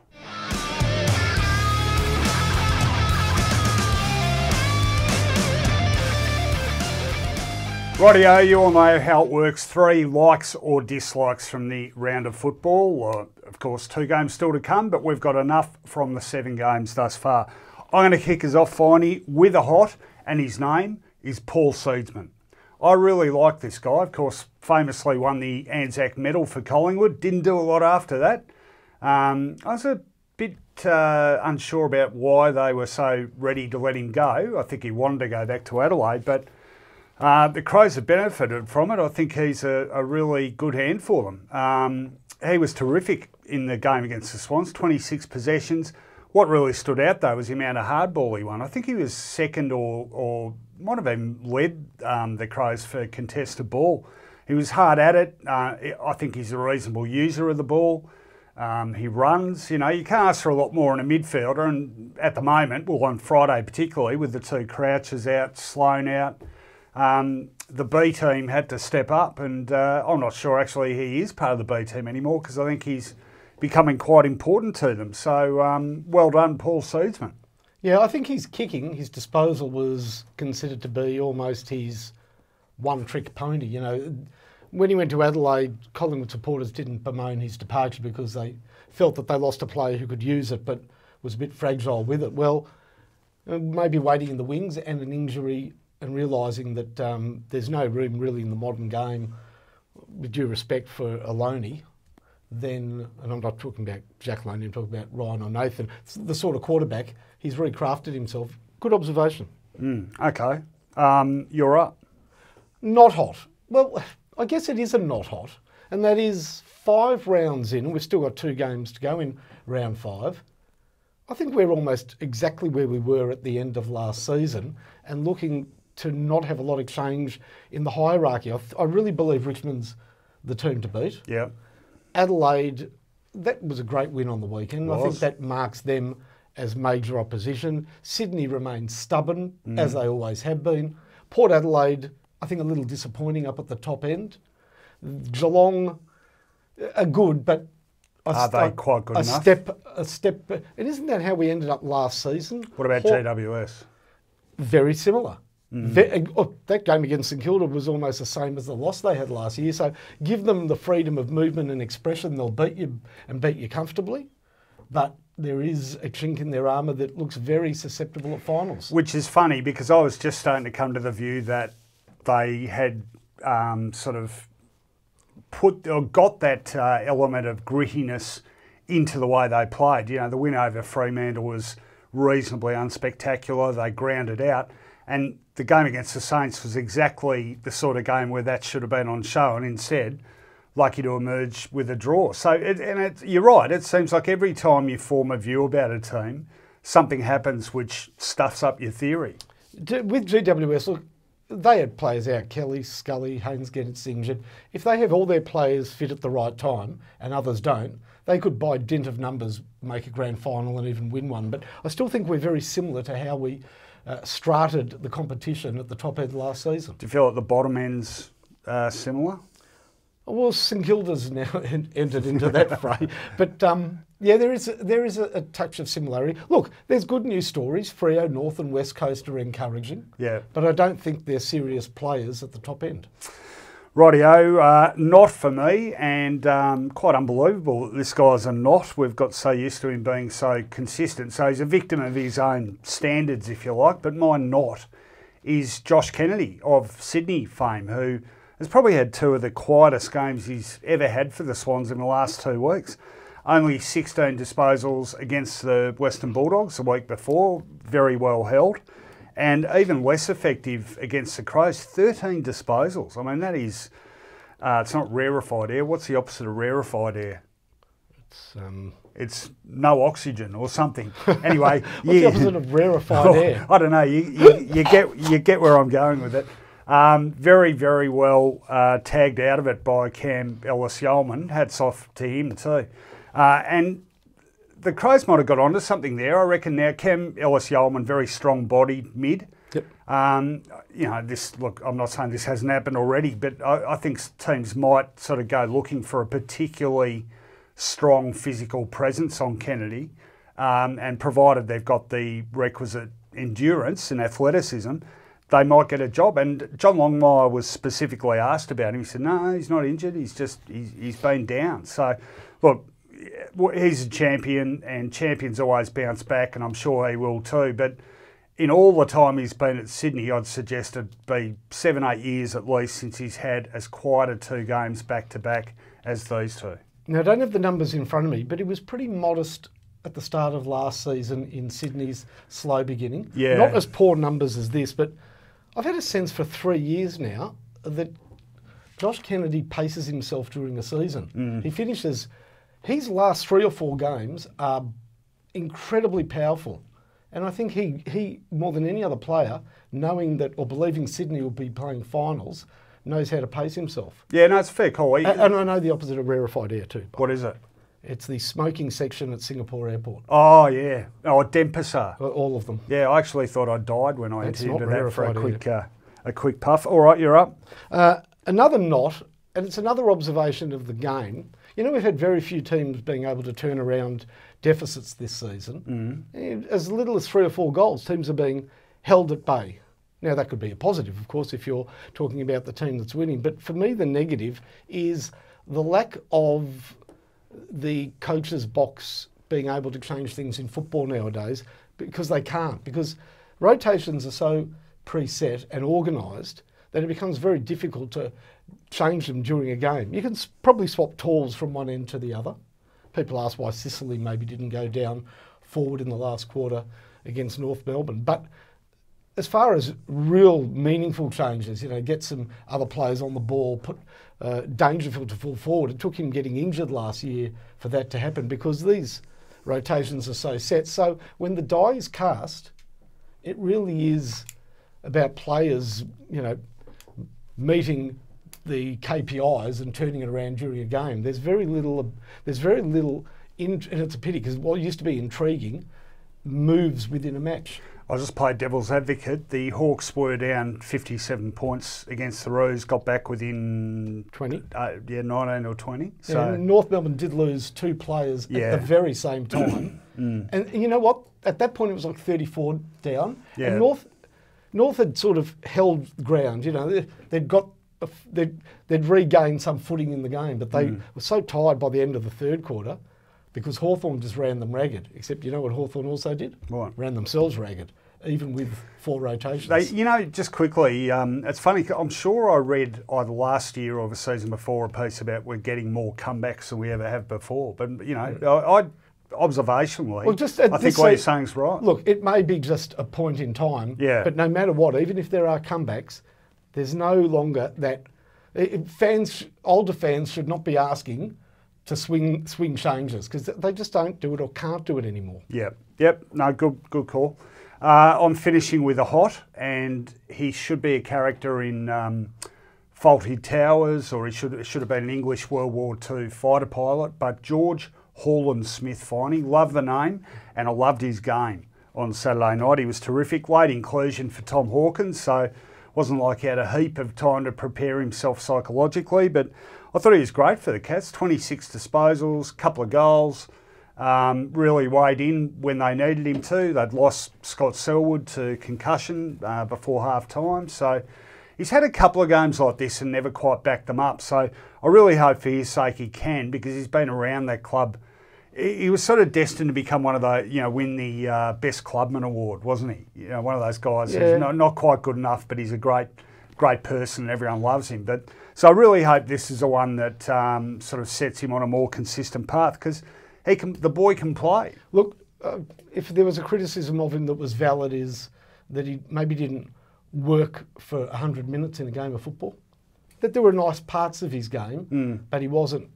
Speaker 1: Rightio, you all know how it works. 3 likes or dislikes from the round of football. Of course, 2 games still to come, but we've got enough from the 7 games thus far. I'm going to kick us off, Finey, with a hot, and his name is Paul Seedsman. I really like this guy. Of course, famously won the Anzac medal for Collingwood. Didn't do a lot after that. I was a bit unsure about why they were so ready to let him go. I think he wanted to go back to Adelaide, but the Crows have benefited from it. I think he's a really good hand for them. He was terrific in the game against the Swans, 26 possessions. What really stood out, though, was the amount of hardball he won. I think he was second or might have even led the Crows for contested ball. He was hard at it. I think he's a reasonable user of the ball. He runs. You know, you can't ask for a lot more in a midfielder. And at the moment, well, on Friday particularly, with the 2 Crouches out, Sloan out, the B team had to step up, and I'm not sure actually he is part of the B team anymore because I think he's becoming quite important to them. So well done, Paul Seedsman.
Speaker 2: Yeah, I think his kicking, his disposal was considered to be almost his one-trick pony. You know, when he went to Adelaide, Collingwood supporters didn't bemoan his departure because they felt that they lost a player who could use it but was a bit fragile with it. Well, maybe waiting in the wings and an injury and realising that there's no room really in the modern game, with due respect for Aloney, then, and I'm not talking about Jack Aloney, I'm talking about Ryan or Nathan, the sort of quarterback, he's recrafted himself. Good observation.
Speaker 1: Okay. You're up.
Speaker 2: Not hot. Well, I guess it is a not hot, and that is 5 rounds in, we've still got 2 games to go in round 5. I think we're almost exactly where we were at the end of last season and looking to not have a lot of change in the hierarchy. I really believe Richmond's the team to beat.
Speaker 1: Yeah.
Speaker 2: Adelaide, that was a great win on the weekend. I think that marks them as major opposition. Sydney remains stubborn, as they always have been. Port Adelaide, I think a little disappointing up at the top end. Geelong are good, but
Speaker 1: are they quite good enough?
Speaker 2: A step. And isn't that how we ended up last season?
Speaker 1: What about GWS?
Speaker 2: Very similar. That game against St Kilda was almost the same as the loss they had last year. So give them the freedom of movement and expression, they'll beat you and beat you comfortably. But there is a chink in their armour that looks very susceptible at finals.
Speaker 1: Which is funny because I was just starting to come to the view that they had sort of got that element of grittiness into the way they played. You know, the win over Fremantle was reasonably unspectacular. They grounded out. And the game against the Saints was exactly the sort of game where that should have been on show, and instead, lucky to emerge with a draw. So, you're right, it seems like every time you form a view about a team, something happens which stuffs up your theory.
Speaker 2: With GWS, look, they had players out, Kelly, Scully, Haynes gets injured. If they have all their players fit at the right time and others don't, they could, by dint of numbers, make a grand final and even win one. But I still think we're very similar to how we strated the competition at the top end last season.
Speaker 1: Do you feel like the bottom end's similar?
Speaker 2: Well, St Kilda's now entered into that fray. But yeah, there is a touch of similarity. Look, there's good news stories. Freo, North and West Coast are encouraging.
Speaker 1: Yeah.
Speaker 2: But I don't think they're serious players at the top end.
Speaker 1: Rightio, not for me, and quite unbelievable that this guy's a not. We've got so used to him being so consistent. So he's a victim of his own standards, if you like, but mine not is Josh Kennedy of Sydney fame, who has probably had 2 of the quietest games he's ever had for the Swans in the last 2 weeks. Only 16 disposals against the Western Bulldogs the week before, very well held. And even less effective against the Crows, 13 disposals. I mean, that is, it's not rarefied air. What's the opposite of rarefied air? It's no oxygen or something. Anyway,
Speaker 2: what's the opposite of rarefied air?
Speaker 1: I don't know. You get where I'm going with it. Very, very well tagged out of it by Cam Ellis-Yeoman. Hats off to him too. And the Crows might have got onto something there. I reckon now Cam Ellis-Yeoman, very strong-bodied mid.
Speaker 2: Yep.
Speaker 1: You know, look, I'm not saying this hasn't happened already, but I think teams might sort of go looking for a particularly strong physical presence on Kennedy, and provided they've got the requisite endurance and athleticism, they might get a job. And John Longmire was specifically asked about him. He said, no, he's not injured. He's been down. So, look, he's a champion, and champions always bounce back, and I'm sure he will too. But in all the time he's been at Sydney, I'd suggest it'd be 7-8 years at least since he's had as quiet a 2 games back-to-back as these two.
Speaker 2: Now, I don't have the numbers in front of me, but he was pretty modest at the start of last season in Sydney's slow beginning.
Speaker 1: Yeah.
Speaker 2: Not as poor numbers as this, but I've had a sense for 3 years now that Josh Kennedy paces himself during a season. He finishes, his last 3 or 4 games are incredibly powerful. And I think he more than any other player, knowing that or believing Sydney will be playing finals, knows how to pace himself.
Speaker 1: Yeah, no, it's a fair call.
Speaker 2: And I know the opposite of rarefied air too.
Speaker 1: What is it?
Speaker 2: It's the smoking section at Singapore Airport.
Speaker 1: Oh, yeah. Oh, Denpasar.
Speaker 2: All of them.
Speaker 1: Yeah, I actually thought I died when I entered into that for a quick puff. All right, you're up.
Speaker 2: Another knot, and it's another observation of the game. You know, we've had very few teams being able to turn around deficits this season. As little as 3 or 4 goals, teams are being held at bay. Now, that could be a positive, of course, if you're talking about the team that's winning. But for me, the negative is the lack of the coach's box being able to change things in football nowadays, because they can't. Because rotations are so preset and organised that it becomes very difficult to change them during a game. You can probably swap tools from one end to the other. People ask why Sicily maybe didn't go down forward in the last quarter against North Melbourne. But as far as real meaningful changes, you know, get some other players on the ball, put Dangerfield to full forward. It took him getting injured last year for that to happen, because these rotations are so set. So when the die is cast, it really is about players, you know, meeting the KPIs and turning it around during a game. There's very little, and it's a pity, because what used to be intriguing moves within a match.
Speaker 1: I'll just play devil's advocate. The Hawks were down 57 points against the Roos, got back within
Speaker 2: 20.
Speaker 1: 19 or 20. So
Speaker 2: and North Melbourne did lose 2 players at the very same time. And you know what? At that point, it was like 34 down. Yeah. And North had sort of held ground. You know, they'd regained some footing in the game, but they were so tired by the end of the third quarter, because Hawthorn just ran them ragged. Except, you know what Hawthorn also did?
Speaker 1: What?
Speaker 2: Ran themselves ragged, even with 4 rotations.
Speaker 1: You know, just quickly, it's funny, I'm sure I read either last year or the season before a piece about we're getting more comebacks than we ever have before. But, you know, observationally,
Speaker 2: well, just
Speaker 1: I think what you're saying is right.
Speaker 2: Look, it may be just a point in time, but no matter what, even if there are comebacks, there's no longer that... older fans should not be asking to swing changes, because they just don't do it or can't do it anymore.
Speaker 1: Yep. No, good call. I'm finishing with a hot, and he should be a character in Faulty Towers, or he should have been an English World War II fighter pilot. But George Hawlin-Smith-Finey, love the name, and I loved his game on Saturday night. He was terrific. Late inclusion for Tom Hawkins, so wasn't like he had a heap of time to prepare himself psychologically, but I thought he was great for the Cats. 26 disposals, couple of goals, really weighed in when they needed him to. They'd lost Scott Selwood to concussion before half-time, so he's had a couple of games like this and never quite backed them up. So I really hope for his sake he can, because he's been around that club. He was sort of destined to become one of the, you know, win the Best Clubman Award, wasn't he? You know, one of those guys who's not quite good enough, but he's a great person and everyone loves him. But so I really hope this is the one that sort of sets him on a more consistent path, because The boy can play.
Speaker 2: Look, if there was a criticism of him that was valid, is that he maybe didn't work for 100 minutes in a game of football. That there were nice parts of his game, but he wasn't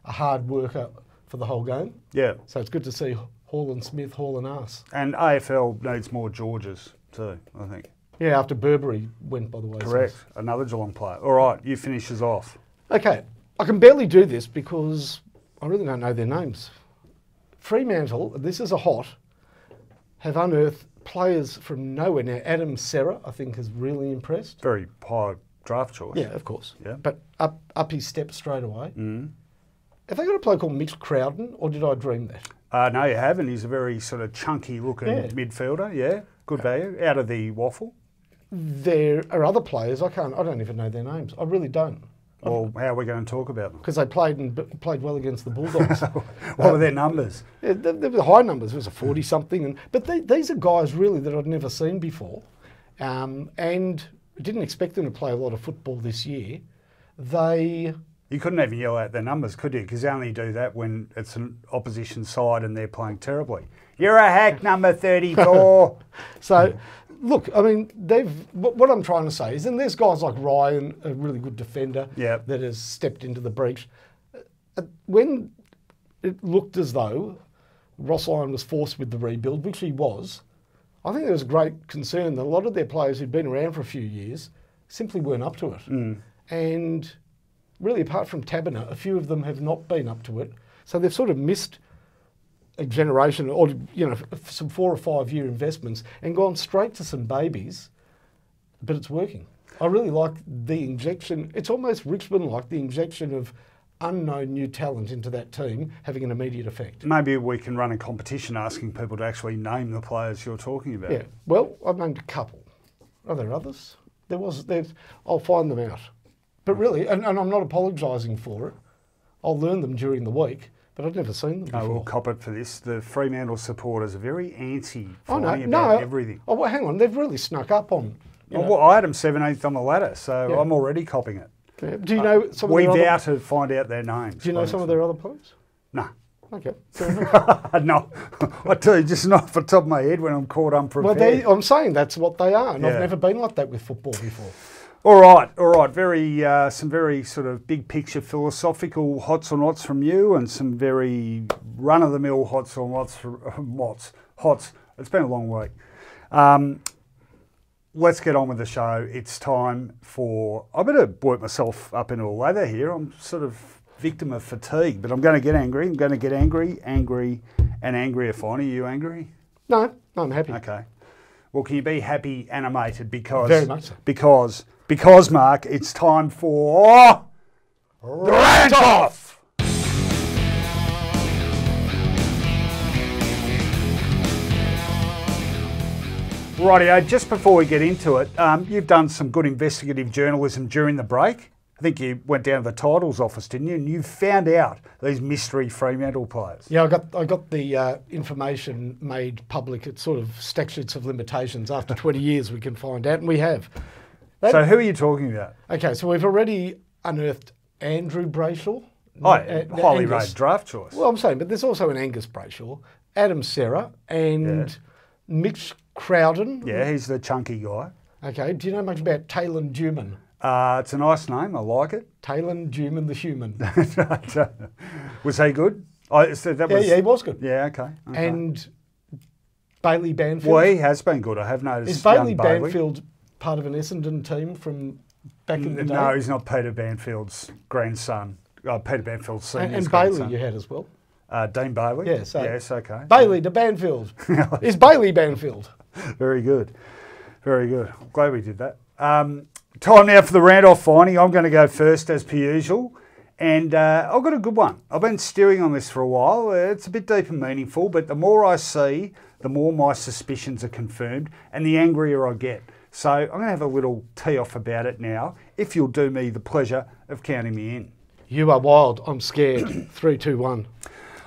Speaker 2: a hard worker for the whole game.
Speaker 1: Yeah.
Speaker 2: So it's good to see Hall and Smith hauling ass.
Speaker 1: And AFL needs more Georges too, I think.
Speaker 2: Yeah, after Burberry went, by the way.
Speaker 1: Correct. Another Geelong player. All right, you finish us off.
Speaker 2: Okay, I can barely do this because I really don't know their names. Fremantle, this is a hot, have unearthed players from nowhere. Now, Adam Serra, I think, has really impressed.
Speaker 1: Very high draft choice.
Speaker 2: Yeah, of course.
Speaker 1: Yeah.
Speaker 2: But up his step straight away. Have they got a player called Mitch Crowden, or did I dream that?
Speaker 1: No, you haven't. He's a very sort of chunky looking midfielder. Yeah, good value. Out of the waffle.
Speaker 2: There are other players. I don't even know their names. I really don't.
Speaker 1: Well, how are we going to talk about them?
Speaker 2: Because they played well against the Bulldogs.
Speaker 1: What were their numbers?
Speaker 2: Yeah, they were high numbers. It was a 40-something. But these are guys really that I'd never seen before. And didn't expect them to play a lot of football this year.
Speaker 1: You couldn't even yell out their numbers, could you? Because they only do that when it's an opposition side and they're playing terribly. You're a hack, number 34.
Speaker 2: So, look, I mean, what I'm trying to say is, and there's guys like Ryan, a really good defender, that has stepped into the breach. When it looked as though Ross Lyon was forced with the rebuild, which he was, I think there was great concern that a lot of their players who'd been around for a few years simply weren't up to it. And really, apart from Taberner, a few of them have not been up to it. So they've sort of missed a generation, or some 4 or 5 year investments, and gone straight to some babies. But it's working. I really like the injection. It's almost Richmond-like, the injection of unknown new talent into that team having an immediate effect.
Speaker 1: Maybe we can run a competition asking people to actually name the players you're talking about.
Speaker 2: Yeah. Well, I've named a couple. Are there others? I'll find them out. But really, and I'm not apologising for it, I'll learn them during the week, but I've never seen them before.
Speaker 1: I will cop it for this. The Fremantle supporters are very antsy
Speaker 2: about
Speaker 1: everything.
Speaker 2: Oh, well, hang on, they've really snuck up on...
Speaker 1: Well, I had them 17th on the ladder, so I'm already copping it.
Speaker 2: Yeah. Do you know some of
Speaker 1: their other... We vow to find out their names.
Speaker 2: Do you know some of their other players?
Speaker 1: No.
Speaker 2: Okay, fair enough.
Speaker 1: No, I tell you, just not off the top of my head when I'm caught unprepared.
Speaker 2: Well, I'm saying that's what they are, and I've never been like that with football before.
Speaker 1: All right. Some very sort of big picture philosophical hots or nots from you, and some very run of the mill hots or nots. Hots. It's been a long week. Let's get on with the show. It's time for. I better work myself up into a lather here. I'm sort of victim of fatigue, but I'm going to get angry. I'm going to get angry, and angrier. Fine. Are you angry?
Speaker 2: No, I'm happy.
Speaker 1: Okay. Well, can you be happy animated? Because
Speaker 2: very much so.
Speaker 1: Because, Mark, it's time for... Rant Off! Rightio, just before we get into it, you've done some good investigative journalism during the break. I think you went down to the titles office, didn't you? And you found out these mystery Fremantle players.
Speaker 2: Yeah, I got the information made public at sort of statutes of limitations. After 20 years, we can find out, and we have.
Speaker 1: So who are you talking about?
Speaker 2: Okay, so we've already unearthed Andrew Brayshaw.
Speaker 1: Highly rated draft choice.
Speaker 2: Well, I'm saying, but there's also an Angus Brayshaw, Adam Serra, and Mitch Crowden.
Speaker 1: Yeah, he's the chunky guy.
Speaker 2: Okay, do you know much about Taylor Duman?
Speaker 1: It's a nice name, I like it.
Speaker 2: Taylor Duman the human.
Speaker 1: Was he good?
Speaker 2: Yeah, he was good.
Speaker 1: Yeah, okay.
Speaker 2: And Bailey Banfield.
Speaker 1: Well, he has been good, I have noticed.
Speaker 2: Is Bailey Banfield part of an Essendon team from back in the day?
Speaker 1: No, he's not Peter Banfield's grandson. Peter Banfield's senior's
Speaker 2: and
Speaker 1: grandson.
Speaker 2: Bailey you had as well.
Speaker 1: Dean Bailey?
Speaker 2: Yes.
Speaker 1: Yes, okay.
Speaker 2: Bailey to Banfield. Is Bailey Banfield.
Speaker 1: Very good. Very good. I'm glad we did that. Time now for the Rant Off finding. I'm going to go first as per usual. And I've got a good one. I've been stewing on this for a while. It's a bit deep and meaningful, but the more I see, the more my suspicions are confirmed and the angrier I get. So I'm going to have a little tee off about it now, if you'll do me the pleasure of counting me in.
Speaker 2: You are wild. I'm scared. 3, 2, 1.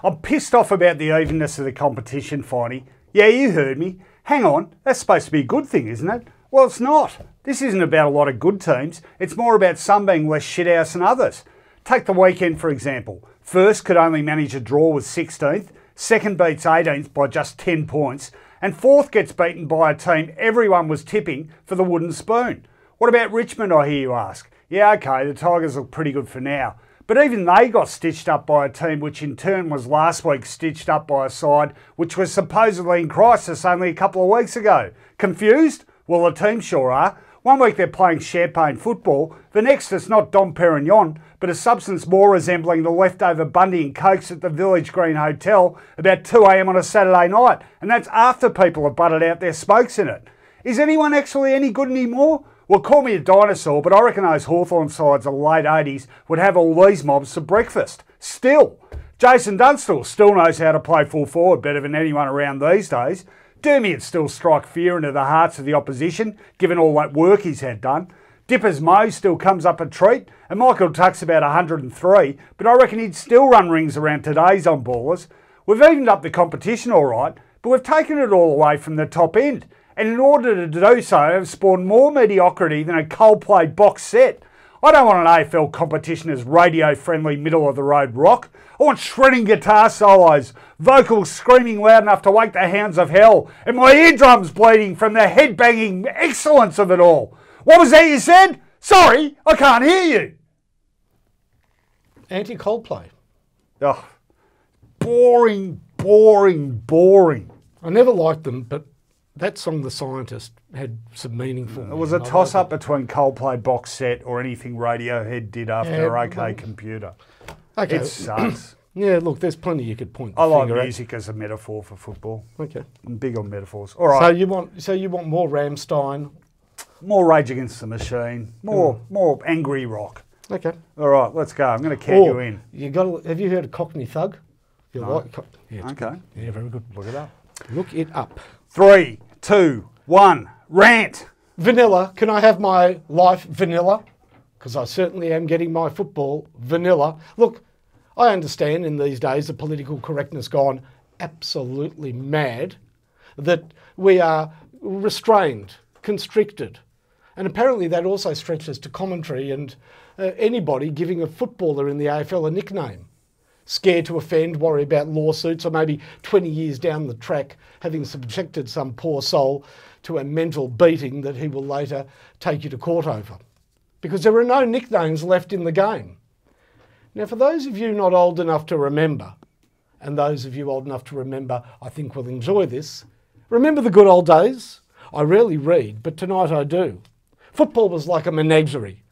Speaker 1: I'm pissed off about the evenness of the competition, Finey. Yeah, you heard me. Hang on, that's supposed to be a good thing, isn't it? Well, it's not. This isn't about a lot of good teams. It's more about some being less shithouse than others. Take the weekend, for example. First could only manage a draw with 16th, second beats 18th by just 10 points, and fourth gets beaten by a team everyone was tipping for the wooden spoon. What about Richmond, I hear you ask? Yeah, okay, the Tigers look pretty good for now. But even they got stitched up by a team which in turn was last week stitched up by a side which was supposedly in crisis only a couple of weeks ago. Confused? Well, the team sure are. One week they're playing champagne football, the next it's not Dom Perignon, but a substance more resembling the leftover Bundy and Cokes at the Village Green Hotel about 2 a.m. on a Saturday night, and that's after people have butted out their smokes in it. Is anyone actually any good anymore? Well, call me a dinosaur, but I reckon those Hawthorn sides of the late 80s would have all these mobs for breakfast. Still, Jason Dunstall still knows how to play full forward better than anyone around these days. Dermy'd still strike fear into the hearts of the opposition, given all that work he's had done. Dipper's Mo still comes up a treat, and Michael Tuck's about 103, but I reckon he'd still run rings around today's on-ballers. We've evened up the competition all right, but we've taken it all away from the top end, and in order to do so, have spawned more mediocrity than a Coldplay box set. I don't want an AFL competition as radio-friendly, middle-of-the-road rock. I want shredding guitar solos, vocals screaming loud enough to wake the hounds of hell, and my eardrums bleeding from the head-banging excellence of it all. What was that you said? Sorry, I can't hear you.
Speaker 2: Anti-Coldplay.
Speaker 1: Oh, boring, boring, boring.
Speaker 2: I never liked them, but that song, The Scientist, had some meaning for me.
Speaker 1: It was a toss-up between Coldplay box set or anything Radiohead did after OK Computer. Okay. It sucks.
Speaker 2: Yeah, look, there's plenty you could point the
Speaker 1: I like
Speaker 2: finger
Speaker 1: music as a metaphor for football.
Speaker 2: Okay.
Speaker 1: I'm big on metaphors. All right.
Speaker 2: So you want more Rammstein?
Speaker 1: More Rage Against the Machine. More angry rock.
Speaker 2: Okay.
Speaker 1: All right, let's go. I'm going to count you in.
Speaker 2: Have you heard of Cockney Thug? You
Speaker 1: no.
Speaker 2: Yeah,
Speaker 1: okay.
Speaker 2: Yeah, very good.
Speaker 1: Look it up.
Speaker 2: Look it up.
Speaker 1: 3, 2, 1. Rant.
Speaker 2: Vanilla. Can I have my life vanilla? Because I certainly am getting my football vanilla. Look, I understand in these days the political correctness gone absolutely mad, that we are restrained, constricted. And apparently that also stretches to commentary and anybody giving a footballer in the AFL a nickname. Scared to offend, worry about lawsuits, or maybe 20 years down the track having subjected some poor soul to a mental beating that he will later take you to court over. Because there are no nicknames left in the game. Now, for those of you not old enough to remember, and those of you old enough to remember I think will enjoy this, remember the good old days? I rarely read, but tonight I do. Football was like a menagerie.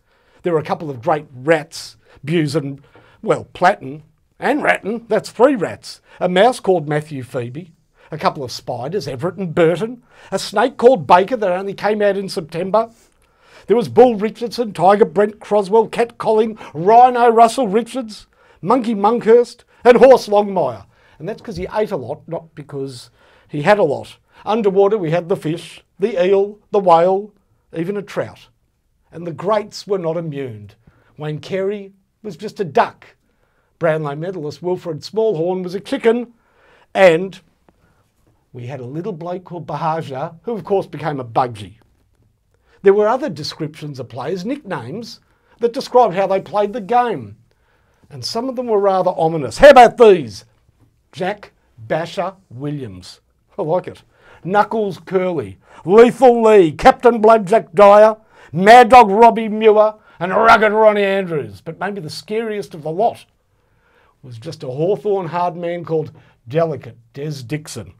Speaker 2: There were a couple of great rats, Buse and, Platten, and Ratton, that's 3 rats. A mouse called Matthew Phoebe, a couple of spiders, Everett and Burton, a snake called Baker that only came out in September. There was Bull Richardson, Tiger Brent Croswell, Cat Colling, Rhino Russell Richards, Monkey Monkhurst, and Horse Longmire. And that's because he ate a lot, not because he had a lot. Underwater we had the fish, the eel, the whale, even a trout. And the greats were not immune. Wayne Carey was just a duck. Brownlow medalist Wilfred Smallhorn was a chicken. And we had a little bloke called Bahaja, who of course became a Bugsy. There were other descriptions of players, nicknames, that described how they played the game. And some of them were rather ominous. How about these? Jack Basher Williams. I like it. Knuckles Curley, Lethal Lee, Captain Bloodjack Dyer, Mad Dog Robbie Muir, and Rugged Ronnie Andrews. But maybe the scariest of the lot was just a Hawthorn hard man called Delicate Des Dixon,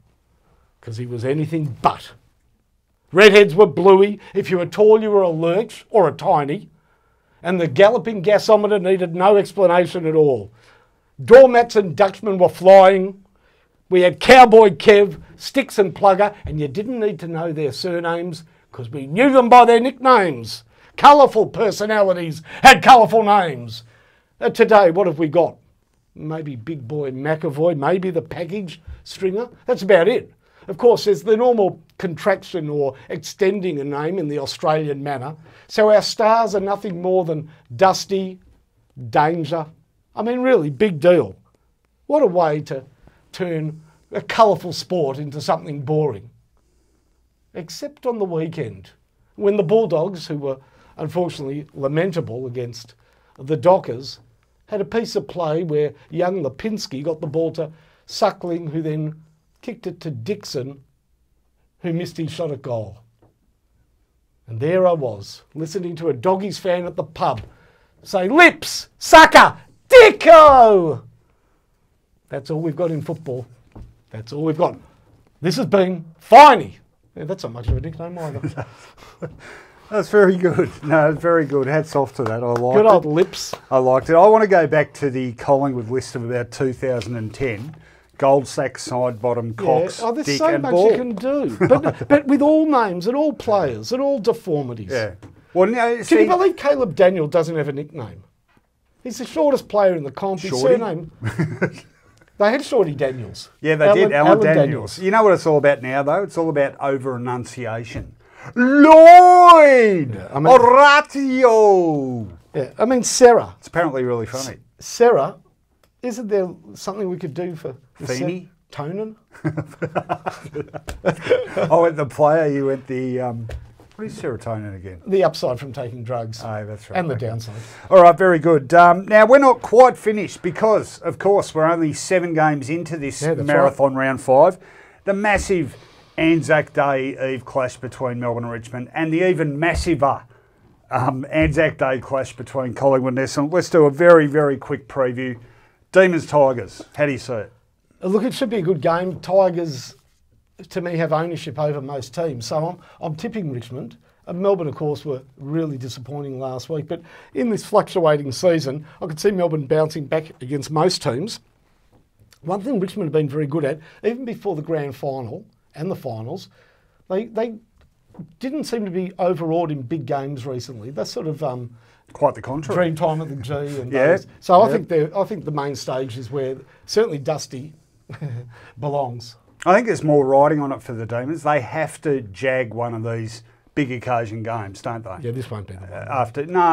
Speaker 2: because he was anything but. Redheads were bluey. If you were tall, you were a lurch or a tiny. And the galloping gasometer needed no explanation at all. Doormats and Dutchmen were flying. We had Cowboy Kev, Sticks and Plugger, and you didn't need to know their surnames because we knew them by their nicknames. Colourful personalities had colourful names. Today, what have we got? Maybe Big Boy McAvoy, maybe the package stringer. That's about it. Of course, there's the normal contraction or extending a name in the Australian manner. So our stars are nothing more than Dusty, Danger. I mean, really, big deal. What a way to turn a colourful sport into something boring. Except on the weekend, when the Bulldogs, who were unfortunately lamentable against the Dockers, had a piece of play where young Lipinski got the ball to Suckling, who then kicked it to Dixon, who missed his shot at goal. And there I was, listening to a Doggies fan at the pub say, "Lips, sucker, Dicko!" That's all we've got in football. That's all we've got. This has been Finey. Yeah, that's not much of a nickname either.
Speaker 1: That's very good. No, very good. Hats off to that. I liked it.
Speaker 2: Good old Lips.
Speaker 1: I liked it. I want to go back to the Collingwood list of about 2010. Goldsack, side bottom, Cox,
Speaker 2: there's
Speaker 1: Dick
Speaker 2: so
Speaker 1: and
Speaker 2: much
Speaker 1: Ball.
Speaker 2: you can do. But with all names and all players and all deformities.
Speaker 1: Yeah. Well, no,
Speaker 2: Can you believe Caleb Daniel doesn't have a nickname? He's the shortest player in the comp. His surname... They had Shorty Daniels.
Speaker 1: Yeah, they did. Alan Daniels. You know what it's all about now, though? It's all about over-enunciation. Lloyd!
Speaker 2: Yeah, I mean,
Speaker 1: Oratio!
Speaker 2: Yeah, I mean, Sarah.
Speaker 1: It's apparently really funny.
Speaker 2: Sarah, isn't there something we could do for...
Speaker 1: Feeny?
Speaker 2: Tonin?
Speaker 1: I went the player, you went the... what is serotonin again?
Speaker 2: The upside from taking drugs.
Speaker 1: Oh, that's right.
Speaker 2: And the downside.
Speaker 1: All right, very good. Now, we're not quite finished because, of course, we're only 7 games into this marathon round 5. The massive Anzac Day Eve clash between Melbourne and Richmond and the even massiver Anzac Day clash between Collingwood and Essendon. Let's do a very, very quick preview. Demons Tigers, how do you see it?
Speaker 2: Look, it should be a good game. Tigers, to me, have ownership over most teams. So I'm tipping Richmond. Melbourne, of course, were really disappointing last week. But in this fluctuating season, I could see Melbourne bouncing back against most teams. One thing Richmond have been very good at, even before the grand final and the finals, they didn't seem to be overawed in big games recently. That's sort of
Speaker 1: quite the contrary.
Speaker 2: Dream time at the G and those. So I think the main stage is where certainly Dusty belongs.
Speaker 1: I think there's more riding on it for the Demons. They have to jag one of these big occasion games, don't they?
Speaker 2: Yeah, this won't be the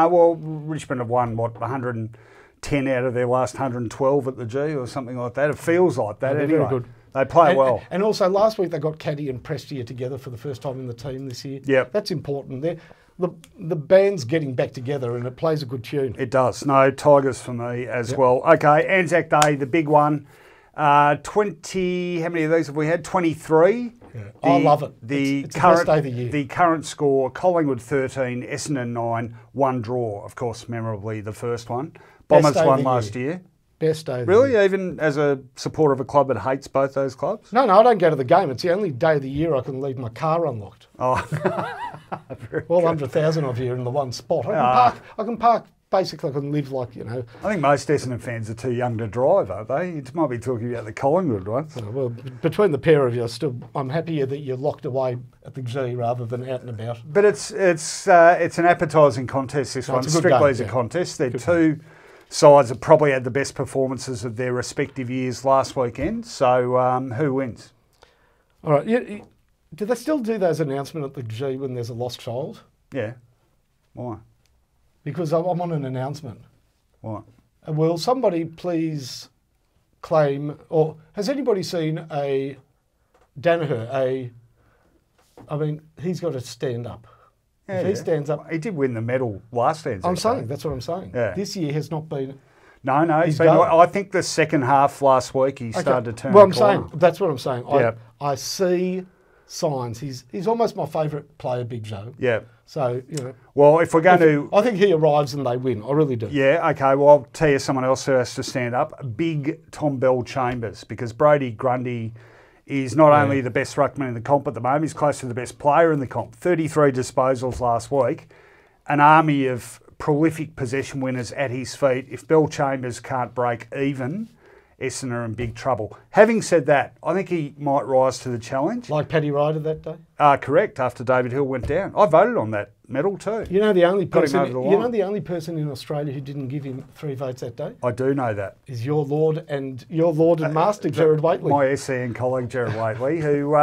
Speaker 2: one.
Speaker 1: Richmond have won, 110 out of their last 112 at the G or something like that. It feels like that anyway.
Speaker 2: Very good.
Speaker 1: They play well.
Speaker 2: And also last week they got Caddy and Prestia together for the first time in the team this year.
Speaker 1: Yep.
Speaker 2: That's important. The band's getting back together and it plays a good tune.
Speaker 1: It does. No, Tigers for me as well. Okay, Anzac Day, the big one. 20, how many of these have we had? 23.
Speaker 2: Yeah. I love it. It's the best day of the year.
Speaker 1: The current score, Collingwood 13, Essendon 9, 1 draw. Of course, memorably the first one. Bombers won last year.
Speaker 2: Best day of the
Speaker 1: year.
Speaker 2: year.
Speaker 1: Even as a supporter of a club that hates both those clubs?
Speaker 2: No, I don't go to the game. It's the only day of the year I can leave my car unlocked.
Speaker 1: Oh,
Speaker 2: all 100,000 of you in the one spot. I can park. Basically, I can live like,
Speaker 1: I think most Essendon fans are too young to drive, aren't they? You might be talking about the Collingwood ones.
Speaker 2: Well, between the pair of you, I'm happier that you're locked away at the G rather than out and about.
Speaker 1: But it's an appetising contest, this one, strictly as a contest. They're two sides that probably had the best performances of their respective years last weekend. So who wins?
Speaker 2: All right. Do they still do those announcements at the G when there's a lost child?
Speaker 1: Yeah. Why?
Speaker 2: Because I'm on an announcement.
Speaker 1: What?
Speaker 2: Will somebody please claim, or has anybody seen a Danaher, he's got to stand up.
Speaker 1: Yeah,
Speaker 2: if he stands up...
Speaker 1: He did win the medal last Anzac Day.
Speaker 2: That's what I'm saying.
Speaker 1: Yeah.
Speaker 2: This year has not been...
Speaker 1: No, I think the second half last week he started to turn the corner.
Speaker 2: That's what I'm saying. I see signs. He's almost my favourite player, Big Joe.
Speaker 1: Yeah.
Speaker 2: So,
Speaker 1: Well, if we're going to...
Speaker 2: I think he arrives and they win. I really do.
Speaker 1: Yeah, okay. Well, I'll tell you someone else who has to stand up. Big Tom Bell Chambers, because Brody Grundy is not only the best ruckman in the comp at the moment, he's close to the best player in the comp. 33 disposals last week. An army of prolific possession winners at his feet. If Bell Chambers can't break even, Essendon are in big trouble. Having said that, I think he might rise to the challenge.
Speaker 2: Like Paddy Ryder that day?
Speaker 1: Correct, after David Hill went down. I voted on that medal too.
Speaker 2: You know the only person in Australia who didn't give him 3 votes that day?
Speaker 1: I do know that.
Speaker 2: Is your Lord and Master, Gerard Whateley.
Speaker 1: My SEN colleague, Gerard Whateley, who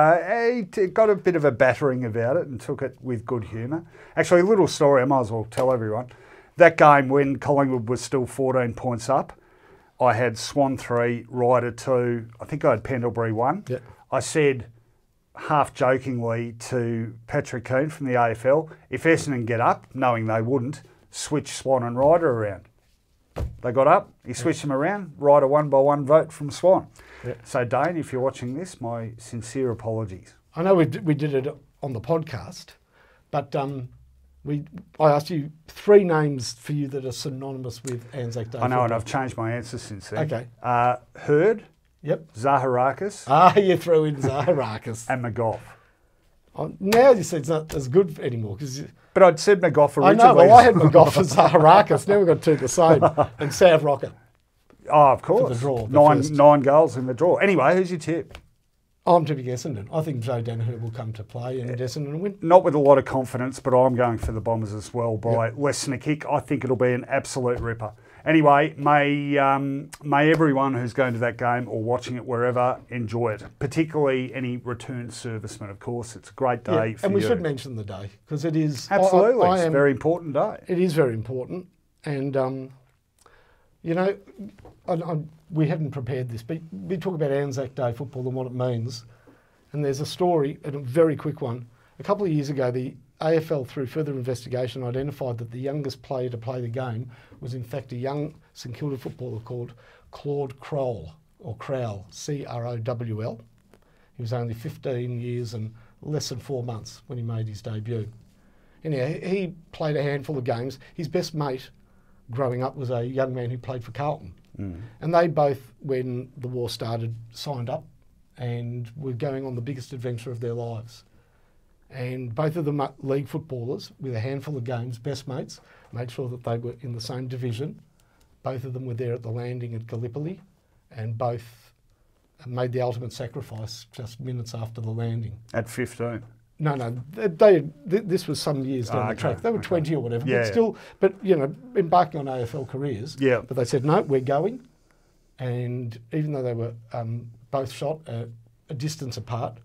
Speaker 1: he got a bit of a battering about it and took it with good humour. Actually, a little story, I might as well tell everyone. That game when Collingwood was still 14 points up, I had Swan 3, Ryder 2, I think I had Pendlebury 1.
Speaker 2: Yep.
Speaker 1: I said, half jokingly, to Patrick Keane from the AFL, if Essendon get up, knowing they wouldn't, switch Swan and Ryder around. They got up, he switched them around, right a 1-by-1 vote from Swan.
Speaker 2: Yeah.
Speaker 1: So, Dane, if you're watching this, my sincere apologies.
Speaker 2: I know we did it on the podcast, but I asked you 3 names for you that are synonymous with Anzac Day.
Speaker 1: I know,
Speaker 2: football.
Speaker 1: and I've changed my answer since then.
Speaker 2: Okay.
Speaker 1: Hurd,
Speaker 2: Yep.
Speaker 1: Zaharakis,
Speaker 2: You threw in Zaharakis.
Speaker 1: and McGough.
Speaker 2: Now you said it's not as good anymore.
Speaker 1: But I'd said McGough originally.
Speaker 2: I know, well, I had McGough and Zaharakis. Now we've got 2 the same. And Sav Rocket.
Speaker 1: Oh, of course.
Speaker 2: For the draw.
Speaker 1: 9 goals in the draw. Anyway, who's your tip?
Speaker 2: I'm tipping Essendon. I think Joe Danaher will come to play and Essendon will win.
Speaker 1: Not with a lot of confidence, but I'm going for the Bombers as well by less than a kick. I think it'll be an absolute ripper. Anyway, may everyone who's going to that game or watching it wherever enjoy it, particularly any returned servicemen, of course. It's a great day for you.
Speaker 2: And we should mention the day because it is...
Speaker 1: Absolutely, it's a very important day.
Speaker 2: It is very important. And, you know, we hadn't prepared this, but we talk about Anzac Day football and what it means. And there's a story, and a very quick one. A couple of years ago, the AFL, through further investigation, identified that the youngest player to play the game was in fact a young St Kilda footballer called Claude Crowell, or Crowell, C-R-O-W-L. He was only 15 years and less than 4 months when he made his debut. Anyhow, he played a handful of games. His best mate growing up was a young man who played for Carlton. And they both, when the war started, signed up and were going on the biggest adventure of their lives. And both of them are league footballers with a handful of games, best mates, made sure that they were in the same division. Both of them were there at the landing at Gallipoli, and both made the ultimate sacrifice just minutes after the landing.
Speaker 1: At 15?
Speaker 2: No, this was some years down the track. They were 20 or whatever,
Speaker 1: Yeah.
Speaker 2: but still, you know, embarking on AFL careers.
Speaker 1: Yeah.
Speaker 2: But they said, no, we're going. And even though they were both shot a distance apart,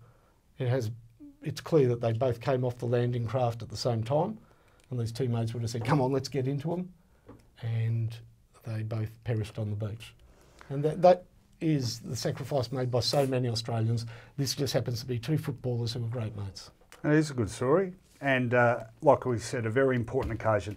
Speaker 2: it's clear that they both came off the landing craft at the same time. And these teammates would have said, come on, let's get into them. And they both perished on the beach. And that is the sacrifice made by so many Australians. This just happens to be 2 footballers who are great mates.
Speaker 1: It is a good story. And like we said, a very important occasion.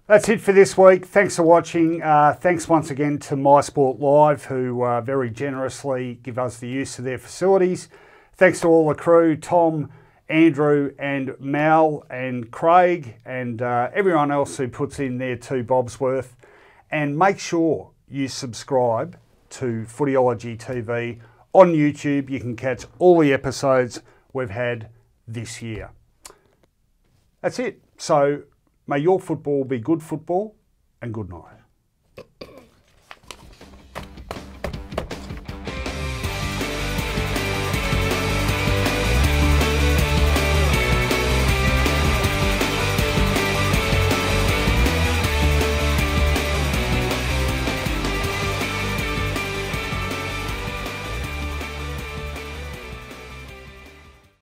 Speaker 1: That's it for this week. Thanks for watching. Thanks once again to MySport Live, who very generously give us the use of their facilities. Thanks to all the crew, Tom, Andrew and Mal and Craig and everyone else who puts in their 2 bobs worth. And make sure you subscribe to Footyology TV on YouTube. You can catch all the episodes we've had this year. That's it. So may your football be good football, and good night.